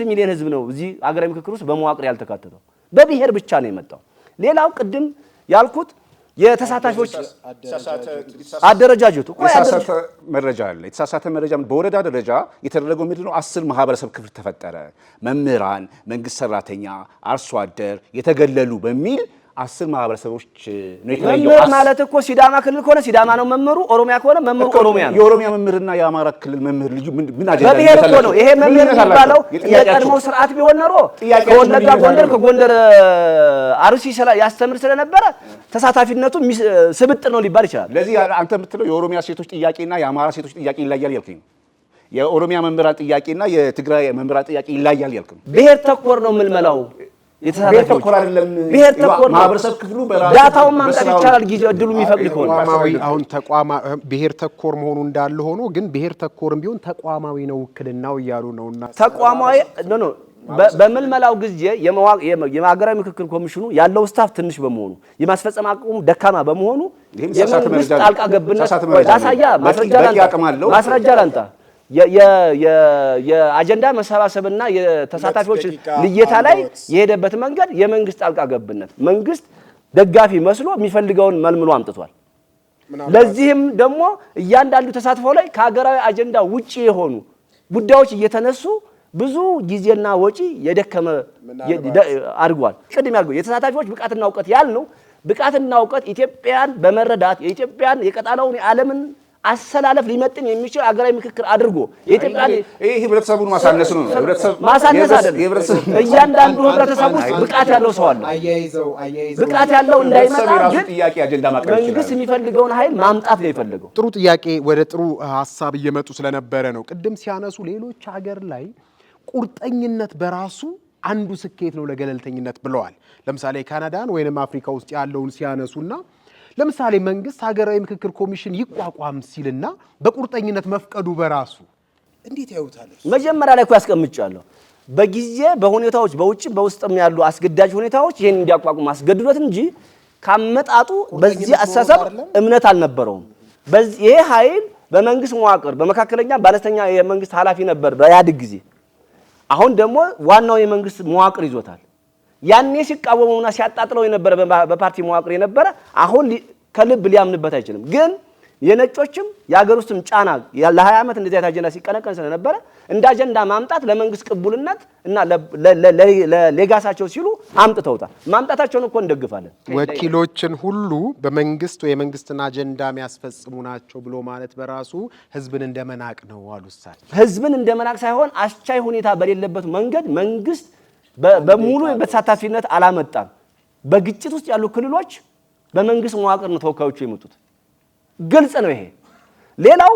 ሚሊዮን ህዝብ ነው እዚህ አገራዊ ምክክር ውስጥ በመዋቅር ያልተካተተው? በብሔር ብቻ ነው የመጣው። ሌላው ቅድም ያልኩት የተሳታፊዎች አደረጃጀቱ የተሳሳተ መረጃ አለ። የተሳሳተ መረጃ በወረዳ ደረጃ የተደረገው ምንድነው? 10 ማህበረሰብ ክፍል ተፈጠረ። መምህራን፣ መንግስት ሰራተኛ፣ አርሶ አደር የተገለሉ በሚል 10 ማህበረሰቦች ነው የተለየው። መምህር ማለት እኮ ሲዳማ ክልል ከሆነ ሲዳማ ነው መምህሩ፣ ኦሮሚያ ከሆነ መምህሩ ኦሮሚያ ነው። የኦሮሚያ መምህርና የአማራ ክልል መምህር ልዩ ምን አጀንዳ በብሔር እኮ ነው ይሄ መምህር የሚባለው። የቀድሞው ስርዓት ቢሆን ኖሮ ከወለጋ ጎንደር፣ ከጎንደር አርሲ ያስተምር ስለነበረ ተሳታፊነቱ ስብጥር ነው ሊባል ይችላል። ለዚህ አንተ የምትለው የኦሮሚያ ሴቶች ጥያቄና የአማራ ሴቶች ጥያቄ ይለያል ያልከኝ፣ የኦሮሚያ መምህራን ጥያቄና የትግራይ መምህራን ጥያቄ ይለያል ያልከኝ። ብሔር ተኮር ነው የምልመላው። ብሔር ተኮር አይደለም። ብሔር ተኮር ማህበረሰብ ክፍሉ በራሱ ዳታውን ማምጣት ይቻላል። ጊዜው እድሉ የሚፈቅድ ከሆነ አሁን ብሔር ተኮር መሆኑ እንዳለ ሆኖ ግን ብሔር ተኮርም ቢሆን ተቋማዊ ነው ውክልናው እያሉ ነውና ተቋማዊ በምልመላው ጊዜ የሀገራዊ ምክክር ኮሚሽኑ ያለው ስታፍ ትንሽ በመሆኑ የማስፈጸም አቅሙ ደካማ በመሆኑ የመንግስት ጣልቃ ገብነት ማስረጃ ላንጣ የአጀንዳ መሰባሰብና የተሳታፊዎች ልየታ ላይ የሄደበት መንገድ የመንግስት ጣልቃ ገብነት፣ መንግስት ደጋፊ መስሎ የሚፈልገውን መልምሎ አምጥቷል። ለዚህም ደግሞ እያንዳንዱ ተሳትፎ ላይ ከሀገራዊ አጀንዳ ውጪ የሆኑ ጉዳዮች እየተነሱ ብዙ ጊዜና ወጪ የደከመ አድርጓል። ቅድም ያልኩት የተሳታፊዎች ብቃትና እውቀት ያልነው ብቃትና እውቀት ኢትዮጵያን በመረዳት የኢትዮጵያን የቀጣናውን የዓለምን አሰላለፍ ሊመጥን የሚችል አገራዊ ምክክር አድርጎ የኢትዮጵያ ህብረተሰቡን ማሳነስ ነው። ማሳነስ አይደለም። እያንዳንዱ ህብረተሰብ ውስጥ ብቃት ያለው ሰው አለ። ብቃት ያለው እንዳይመጣ ግን ጥያቄ አጀንዳ ማቅረብ መንግስት የሚፈልገውን ኃይል ማምጣት ነው የፈለገው። ጥሩ ጥያቄ ወደ ጥሩ ሀሳብ እየመጡ ስለነበረ ነው። ቅድም ሲያነሱ ሌሎች ሀገር ላይ ቁርጠኝነት በራሱ አንዱ ስኬት ነው ለገለልተኝነት ብለዋል። ለምሳሌ ካናዳን ወይንም አፍሪካ ውስጥ ያለውን ሲያነሱና ለምሳሌ መንግስት ሀገራዊ ምክክር ኮሚሽን ይቋቋም ሲልና በቁርጠኝነት መፍቀዱ በራሱ እንዴት ያዩታል? መጀመሪያ ላይ እኮ ያስቀምጫለሁ። በጊዜ በሁኔታዎች በውጭ በውስጥም ያሉ አስገዳጅ ሁኔታዎች ይሄን እንዲያቋቁም አስገድዶት እንጂ ካመጣጡ በዚህ አሳሰብ እምነት አልነበረውም። በዚህ ይሄ ኃይል በመንግስት መዋቅር በመካከለኛ ባለተኛ የመንግስት ኃላፊ ነበር በኢህአዴግ ጊዜ። አሁን ደግሞ ዋናው የመንግስት መዋቅር ይዞታል። ያኔ ሲቃወሙና ሲያጣጥለው የነበረ በፓርቲ መዋቅር የነበረ አሁን ከልብ ሊያምንበት አይችልም። ግን የነጮችም የሀገር ውስጥም ጫና ለ20 ዓመት እንደዚህ አይነት አጀንዳ ሲቀነቀን ስለነበረ እንደ አጀንዳ ማምጣት ለመንግስት ቅቡልነት እና ለሌጋሳቸው ሲሉ አምጥተውታል። ማምጣታቸውን እኮ እንደግፋለን። ወኪሎችን ሁሉ በመንግስት ወይ የመንግስትን አጀንዳ የሚያስፈጽሙ ናቸው ብሎ ማለት በራሱ ህዝብን እንደመናቅ ነው አሉ እሳቸው። ህዝብን እንደመናቅ ሳይሆን አስቻይ ሁኔታ በሌለበት መንግስት በሙሉ በተሳታፊነት አላመጣም። በግጭት ውስጥ ያሉ ክልሎች በመንግስት መዋቅር ነው ተወካዮቹ የመጡት። ግልጽ ነው ይሄ። ሌላው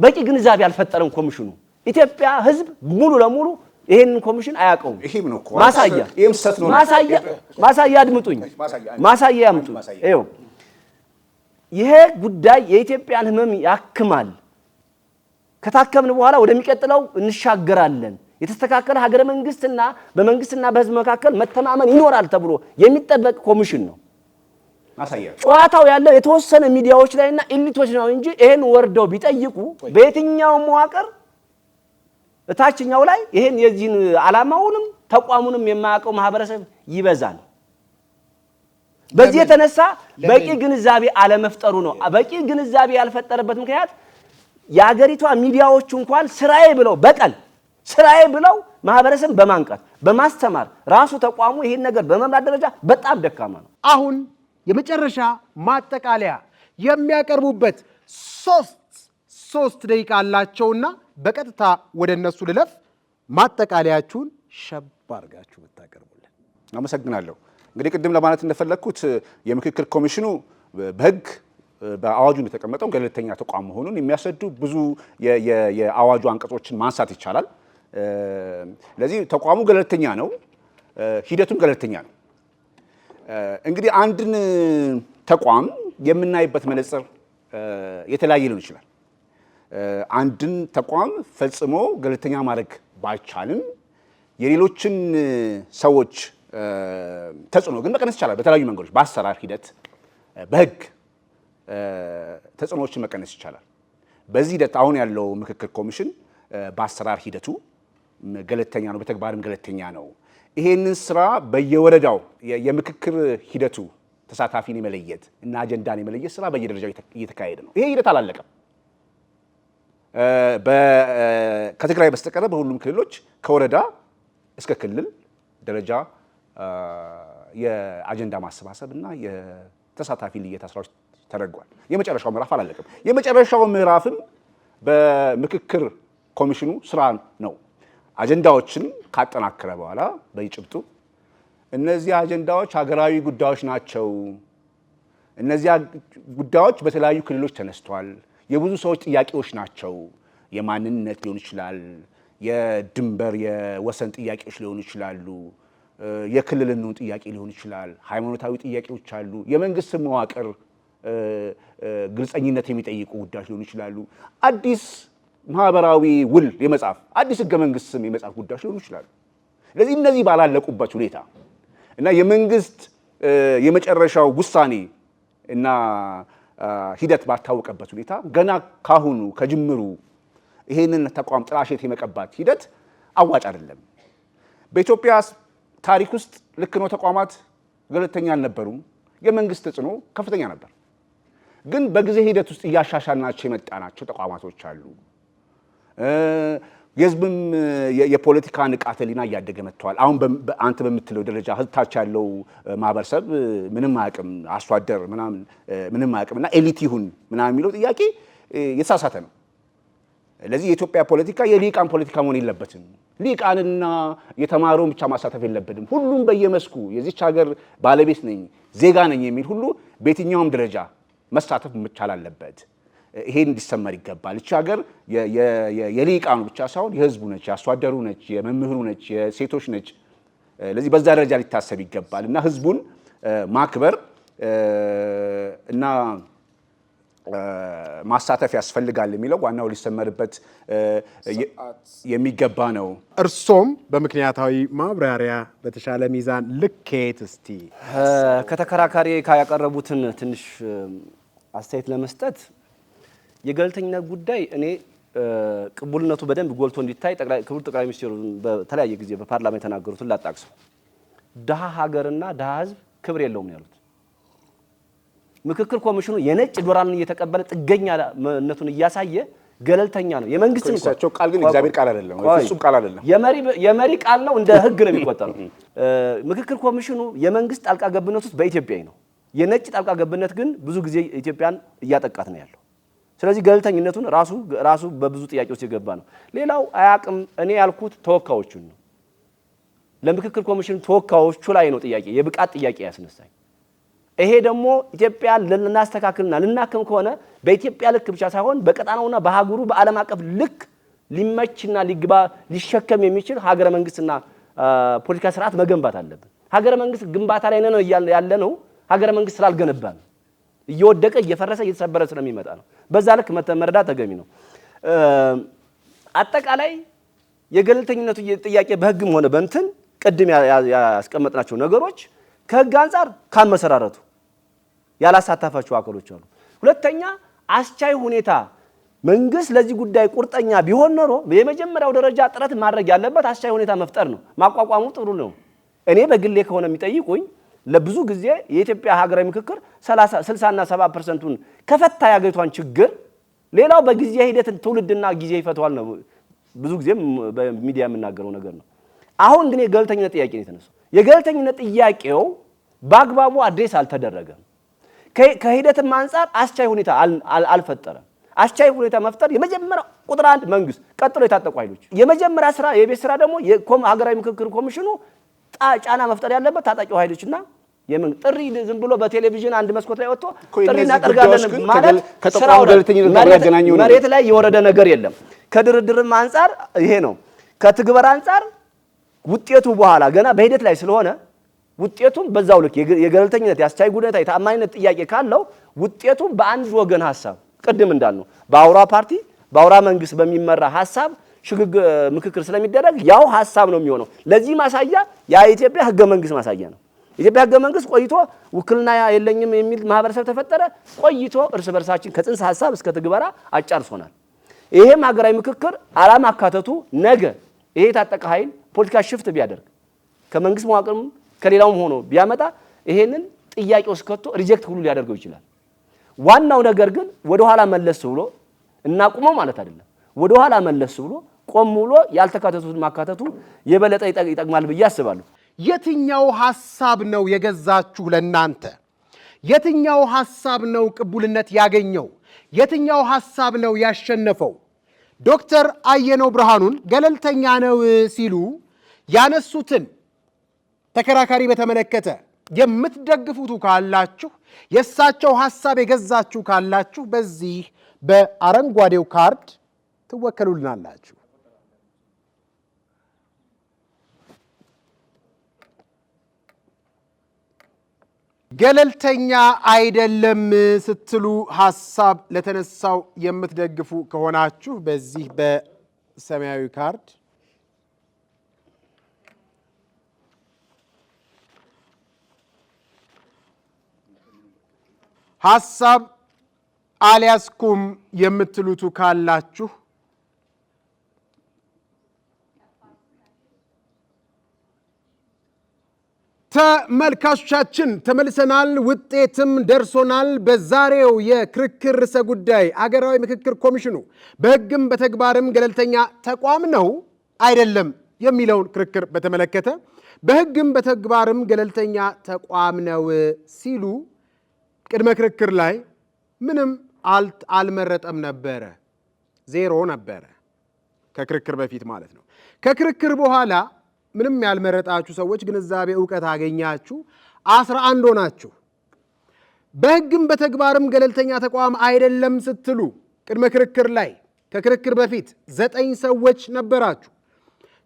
በቂ ግንዛቤ አልፈጠረም ኮሚሽኑ። ኢትዮጵያ ህዝብ ሙሉ ለሙሉ ይሄን ኮሚሽን አያውቀውም። ይሄም ነው እኮ ማሳያ አድምጡኝ፣ ማሳያ ያምጡ። ይኸው ይሄ ጉዳይ የኢትዮጵያን ህመም ያክማል። ከታከምን በኋላ ወደሚቀጥለው እንሻገራለን። የተስተካከለ ሀገረ መንግስትና በመንግስትና በህዝብ መካከል መተማመን ይኖራል ተብሎ የሚጠበቅ ኮሚሽን ነው። ጨዋታው ያለው የተወሰነ ሚዲያዎች ላይና ኢሊቶች ነው እንጂ ይሄን ወርደው ቢጠይቁ በየትኛው መዋቅር እታችኛው ላይ ይሄን የዚህን ዓላማውንም ተቋሙንም የማያውቀው ማህበረሰብ ይበዛል። በዚህ የተነሳ በቂ ግንዛቤ አለመፍጠሩ ነው። በቂ ግንዛቤ ያልፈጠረበት ምክንያት የሀገሪቷ ሚዲያዎች እንኳን ስራዬ ብለው ማህበረሰብ በማንቃት በማስተማር ራሱ ተቋሙ ይሄን ነገር በመምራት ደረጃ በጣም ደካማ ነው። አሁን የመጨረሻ ማጠቃለያ የሚያቀርቡበት ሶስት ደቂቃ አላቸውና በቀጥታ ወደ እነሱ ልለፍ። ማጠቃለያችሁን ሸብ አድርጋችሁ ብታቀርቡልን። አመሰግናለሁ። እንግዲህ ቅድም ለማለት እንደፈለኩት የምክክር ኮሚሽኑ በህግ በአዋጁ እንደተቀመጠው ገለልተኛ ተቋም መሆኑን የሚያስረዱ ብዙ የአዋጁ አንቀጾችን ማንሳት ይቻላል። ለዚህ ተቋሙ ገለልተኛ ነው፣ ሂደቱም ገለልተኛ ነው። እንግዲህ አንድን ተቋም የምናይበት መነጽር የተለያየ ሊሆን ይችላል። አንድን ተቋም ፈጽሞ ገለልተኛ ማድረግ ባይቻልም የሌሎችን ሰዎች ተጽዕኖ ግን መቀነስ ይቻላል። በተለያዩ መንገዶች፣ በአሰራር ሂደት፣ በህግ ተጽዕኖዎችን መቀነስ ይቻላል። በዚህ ሂደት አሁን ያለው ምክክር ኮሚሽን በአሰራር ሂደቱ ገለልተኛ ነው፣ በተግባርም ገለልተኛ ነው። ይሄንን ስራ በየወረዳው የምክክር ሂደቱ ተሳታፊን የመለየት እና አጀንዳን የመለየት ስራ በየደረጃው እየተካሄደ ነው። ይሄ ሂደት አላለቀም። ከትግራይ በስተቀር በሁሉም ክልሎች ከወረዳ እስከ ክልል ደረጃ የአጀንዳ ማሰባሰብ እና የተሳታፊ ልየታ ስራዎች ተደርጓል። የመጨረሻው ምዕራፍ አላለቀም። የመጨረሻው ምዕራፍም በምክክር ኮሚሽኑ ስራ ነው። አጀንዳዎችን ካጠናከረ በኋላ በይጭብጡ እነዚህ አጀንዳዎች ሀገራዊ ጉዳዮች ናቸው። እነዚህ ጉዳዮች በተለያዩ ክልሎች ተነስተዋል። የብዙ ሰዎች ጥያቄዎች ናቸው። የማንነት ሊሆን ይችላል፣ የድንበር የወሰን ጥያቄዎች ሊሆኑ ይችላሉ፣ የክልልነውን ጥያቄ ሊሆን ይችላል፣ ሃይማኖታዊ ጥያቄዎች አሉ፣ የመንግስት መዋቅር ግልጸኝነት የሚጠይቁ ጉዳዮች ሊሆኑ ይችላሉ፣ አዲስ ማህበራዊ ውል የመጻፍ አዲስ ህገ መንግስትም የመጻፍ ጉዳዮች ሊሆኑ ይችላሉ። ስለዚህ እነዚህ ባላለቁበት ሁኔታ እና የመንግስት የመጨረሻው ውሳኔ እና ሂደት ባልታወቀበት ሁኔታ ገና ካሁኑ ከጅምሩ ይሄንን ተቋም ጥላሸት የመቀባት ሂደት አዋጭ አይደለም። በኢትዮጵያ ታሪክ ውስጥ ልክ ነው፣ ተቋማት ገለልተኛ አልነበሩም። የመንግስት ተጽዕኖ ከፍተኛ ነበር። ግን በጊዜ ሂደት ውስጥ እያሻሻልናቸው የመጣናቸው ተቋማቶች አሉ። የህዝብም የፖለቲካ ንቃተ ህሊና እያደገ መጥተዋል። አሁን አንተ በምትለው ደረጃ ህዝታች ያለው ማህበረሰብ ምንም አያውቅም፣ አርሶ አደር ምንም አያውቅም እና ኤሊት ይሁን ምናምን የሚለው ጥያቄ የተሳሳተ ነው። ለዚህ የኢትዮጵያ ፖለቲካ የሊቃን ፖለቲካ መሆን የለበትም። ሊቃንና የተማረውን ብቻ ማሳተፍ የለበትም። ሁሉም በየመስኩ የዚች ሀገር ባለቤት ነኝ፣ ዜጋ ነኝ የሚል ሁሉ በየትኛውም ደረጃ መሳተፍ መቻል አለበት። ይሄን እንዲሰመር ይገባል። እቺ ሀገር የሊቃኑ ብቻ ሳይሆን የህዝቡ ነች፣ የአርሶ አደሩ ነች፣ የመምህሩ ነች፣ የሴቶች ነች። ለዚህ በዛ ደረጃ ሊታሰብ ይገባል እና ህዝቡን ማክበር እና ማሳተፍ ያስፈልጋል የሚለው ዋናው ሊሰመርበት የሚገባ ነው። እርሶም በምክንያታዊ ማብራሪያ በተሻለ ሚዛን ልኬት እስቲ ከተከራካሪ ያቀረቡትን ትንሽ አስተያየት ለመስጠት የገለልተኝነት ጉዳይ እኔ ቅቡልነቱ በደንብ ጎልቶ እንዲታይ ክቡር ጠቅላይ ሚኒስትሩ በተለያየ ጊዜ በፓርላማ የተናገሩትን ላጣቅሰው። ድሃ ሀገርና ድሃ ህዝብ ክብር የለውም ነው ያሉት። ምክክር ኮሚሽኑ የነጭ ዶላርን እየተቀበለ ጥገኛነቱን እያሳየ ገለልተኛ ነው። የመንግስት ነው ቃል ግን እግዚአብሔር ቃል አይደለም፣ ፍጹም ቃል አይደለም። የመሪ ቃል ነው፣ እንደ ህግ ነው የሚቆጠረው። ምክክር ኮሚሽኑ የመንግስት ጣልቃ ገብነት ውስጥ በኢትዮጵያዊ ነው። የነጭ ጣልቃ ገብነት ግን ብዙ ጊዜ ኢትዮጵያን እያጠቃት ነው ያለው። ስለዚህ ገለልተኝነቱን ራሱ በብዙ ጥያቄ ውስጥ የገባ ነው። ሌላው አያቅም እኔ ያልኩት ተወካዮቹን ነው። ለምክክር ኮሚሽኑ ተወካዮቹ ላይ ነው ጥያቄ የብቃት ጥያቄ ያስነሳኝ። ይሄ ደግሞ ኢትዮጵያ ልናስተካክልና ልናከም ከሆነ በኢትዮጵያ ልክ ብቻ ሳይሆን በቀጣናውና በሀገሩ በዓለም አቀፍ ልክ ሊመችና ሊሸከም የሚችል ሀገረ መንግስትና ፖለቲካ ስርዓት መገንባት አለብን። ሀገረ መንግስት ግንባታ ላይ ነው ያለ ነው። ሀገረ መንግስት ስላልገነባ ነው እየወደቀ እየፈረሰ እየተሰበረ ስለሚመጣ ነው። በዛ ልክ መረዳት ተገቢ ነው። አጠቃላይ የገለልተኝነቱ ጥያቄ በህግም ሆነ በእንትን ቅድም ያስቀመጥናቸው ነገሮች ከህግ አንፃር ካመሰራረቱ ያላሳተፋቸው አካሎች አሉ። ሁለተኛ አስቻይ ሁኔታ መንግስት ለዚህ ጉዳይ ቁርጠኛ ቢሆን ኖሮ የመጀመሪያው ደረጃ ጥረት ማድረግ ያለበት አስቻይ ሁኔታ መፍጠር ነው። ማቋቋሙ ጥሩ ነው። እኔ በግሌ ከሆነ የሚጠይቁኝ ለብዙ ጊዜ የኢትዮጵያ ሀገራዊ ምክክር 60 እና 70% ከፈታ ያገቷን ችግር ሌላው በጊዜ ሂደት ትውልድና ጊዜ ይፈታዋል ነው ብዙ ጊዜ በሚዲያ የምናገረው ነገር ነው። አሁን ግን የገለልተኝነት ጥያቄ ነው የተነሳው። የገለልተኝነት ጥያቄው በአግባቡ አድሬስ አልተደረገም። ከሂደትም አንፃር አስቻይ ሁኔታ አልፈጠረም። አስቻይ ሁኔታ መፍጠር የመጀመሪያው ቁጥር 1 መንግስት፣ ቀጥሎ የታጠቁ ኃይሎች። የመጀመሪያ ስራ የቤት ስራ ደግሞ ሀገራዊ ምክክር ኮሚሽኑ ጫና መፍጠር ያለበት ታጣቂው ኃይሎችና ጥሪ ዝም ብሎ በቴሌቪዥን አንድ መስኮት ላይ ወጥቶ ጥሪ እናደርጋለን ማለት ከተቋሙ ገለልተኝነት ጋር ያገናኘው ነው። መሬት ላይ የወረደ ነገር የለም። ከድርድርም አንፃር ይሄ ነው። ከትግበር አንፃር ውጤቱ በኋላ ገና በሂደት ላይ ስለሆነ ውጤቱም በዛው ልክ የገለልተኝነት የአስቻይ ጉዳይ የታማኝነት ጥያቄ ካለው ውጤቱም በአንድ ወገን ሐሳብ ቅድም እንዳልነው በአውራ ፓርቲ በአውራ መንግስት በሚመራ ሐሳብ ሽግግር ምክክር ስለሚደረግ ያው ሐሳብ ነው የሚሆነው። ለዚህ ማሳያ የኢትዮጵያ ህገ መንግስት ማሳያ ነው። ኢትዮጵያ ህገ መንግስት ቆይቶ ውክልና የለኝም የሚል ማህበረሰብ ተፈጠረ። ቆይቶ እርስ በርሳችን ከጽንሰ ሐሳብ እስከ ትግበራ አጫርሶናል። ይሄም ሀገራዊ ምክክር ዓላማ አካተቱ ነገ ይሄ የታጠቀ ኃይል ፖለቲካ ሽፍት ቢያደርግ ከመንግስት መዋቅርም ከሌላውም ሆኖ ቢያመጣ ይሄንን ጥያቄ ውስጥ ከቶ ሪጀክት ሁሉ ሊያደርገው ይችላል። ዋናው ነገር ግን ወደ ኋላ መለስ ብሎ እናቁመው ማለት አይደለም። ወደ ኋላ መለስ ብሎ ቆም ብሎ ያልተካተቱትን ማካተቱ የበለጠ ይጠቅማል ብዬ አስባለሁ። የትኛው ሐሳብ ነው የገዛችሁ ለናንተ? የትኛው ሐሳብ ነው ቅቡልነት ያገኘው? የትኛው ሐሳብ ነው ያሸነፈው? ዶክተር አየነው ብርሃኑን ገለልተኛ ነው ሲሉ ያነሱትን ተከራካሪ በተመለከተ የምትደግፉቱ ካላችሁ የእሳቸው ሐሳብ የገዛችሁ ካላችሁ በዚህ በአረንጓዴው ካርድ ትወከሉልናላችሁ። ገለልተኛ አይደለም ስትሉ ሐሳብ ለተነሳው የምትደግፉ ከሆናችሁ በዚህ በሰማያዊ ካርድ ሐሳብ አልያዝኩም የምትሉቱ ካላችሁ ተመልካቾቻችን ተመልሰናል። ውጤትም ደርሶናል። በዛሬው የክርክር ርዕሰ ጉዳይ አገራዊ ምክክር ኮሚሽኑ በሕግም በተግባርም ገለልተኛ ተቋም ነው አይደለም የሚለውን ክርክር በተመለከተ በሕግም በተግባርም ገለልተኛ ተቋም ነው ሲሉ ቅድመ ክርክር ላይ ምንም አልመረጠም ነበረ፣ 0 ነበረ። ከክርክር በፊት ማለት ነው። ከክርክር በኋላ ምንም ያልመረጣችሁ ሰዎች ግንዛቤ ዕውቀት አገኛችሁ፣ 11 ሆናችሁ። በሕግም በተግባርም ገለልተኛ ተቋም አይደለም ስትሉ ቅድመ ክርክር ላይ ከክርክር በፊት 9 ሰዎች ነበራችሁ።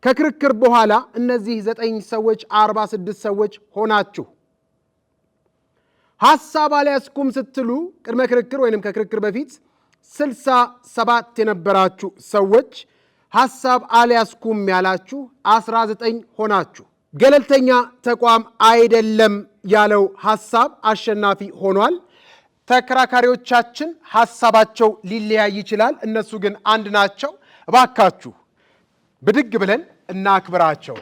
ከክርክር በኋላ እነዚህ 9 ሰዎች 46 ሰዎች ሆናችሁ። ሐሳብ አልያዝኩም ስትሉ ቅድመ ክርክር ወይንም ከክርክር በፊት 67 የነበራችሁ ሰዎች ሐሳብ አልያዝኩም ያላችሁ 19 ሆናችሁ። ገለልተኛ ተቋም አይደለም ያለው ሐሳብ አሸናፊ ሆኗል። ተከራካሪዎቻችን ሐሳባቸው ሊለያይ ይችላል፣ እነሱ ግን አንድ ናቸው። እባካችሁ ብድግ ብለን እናክብራቸው።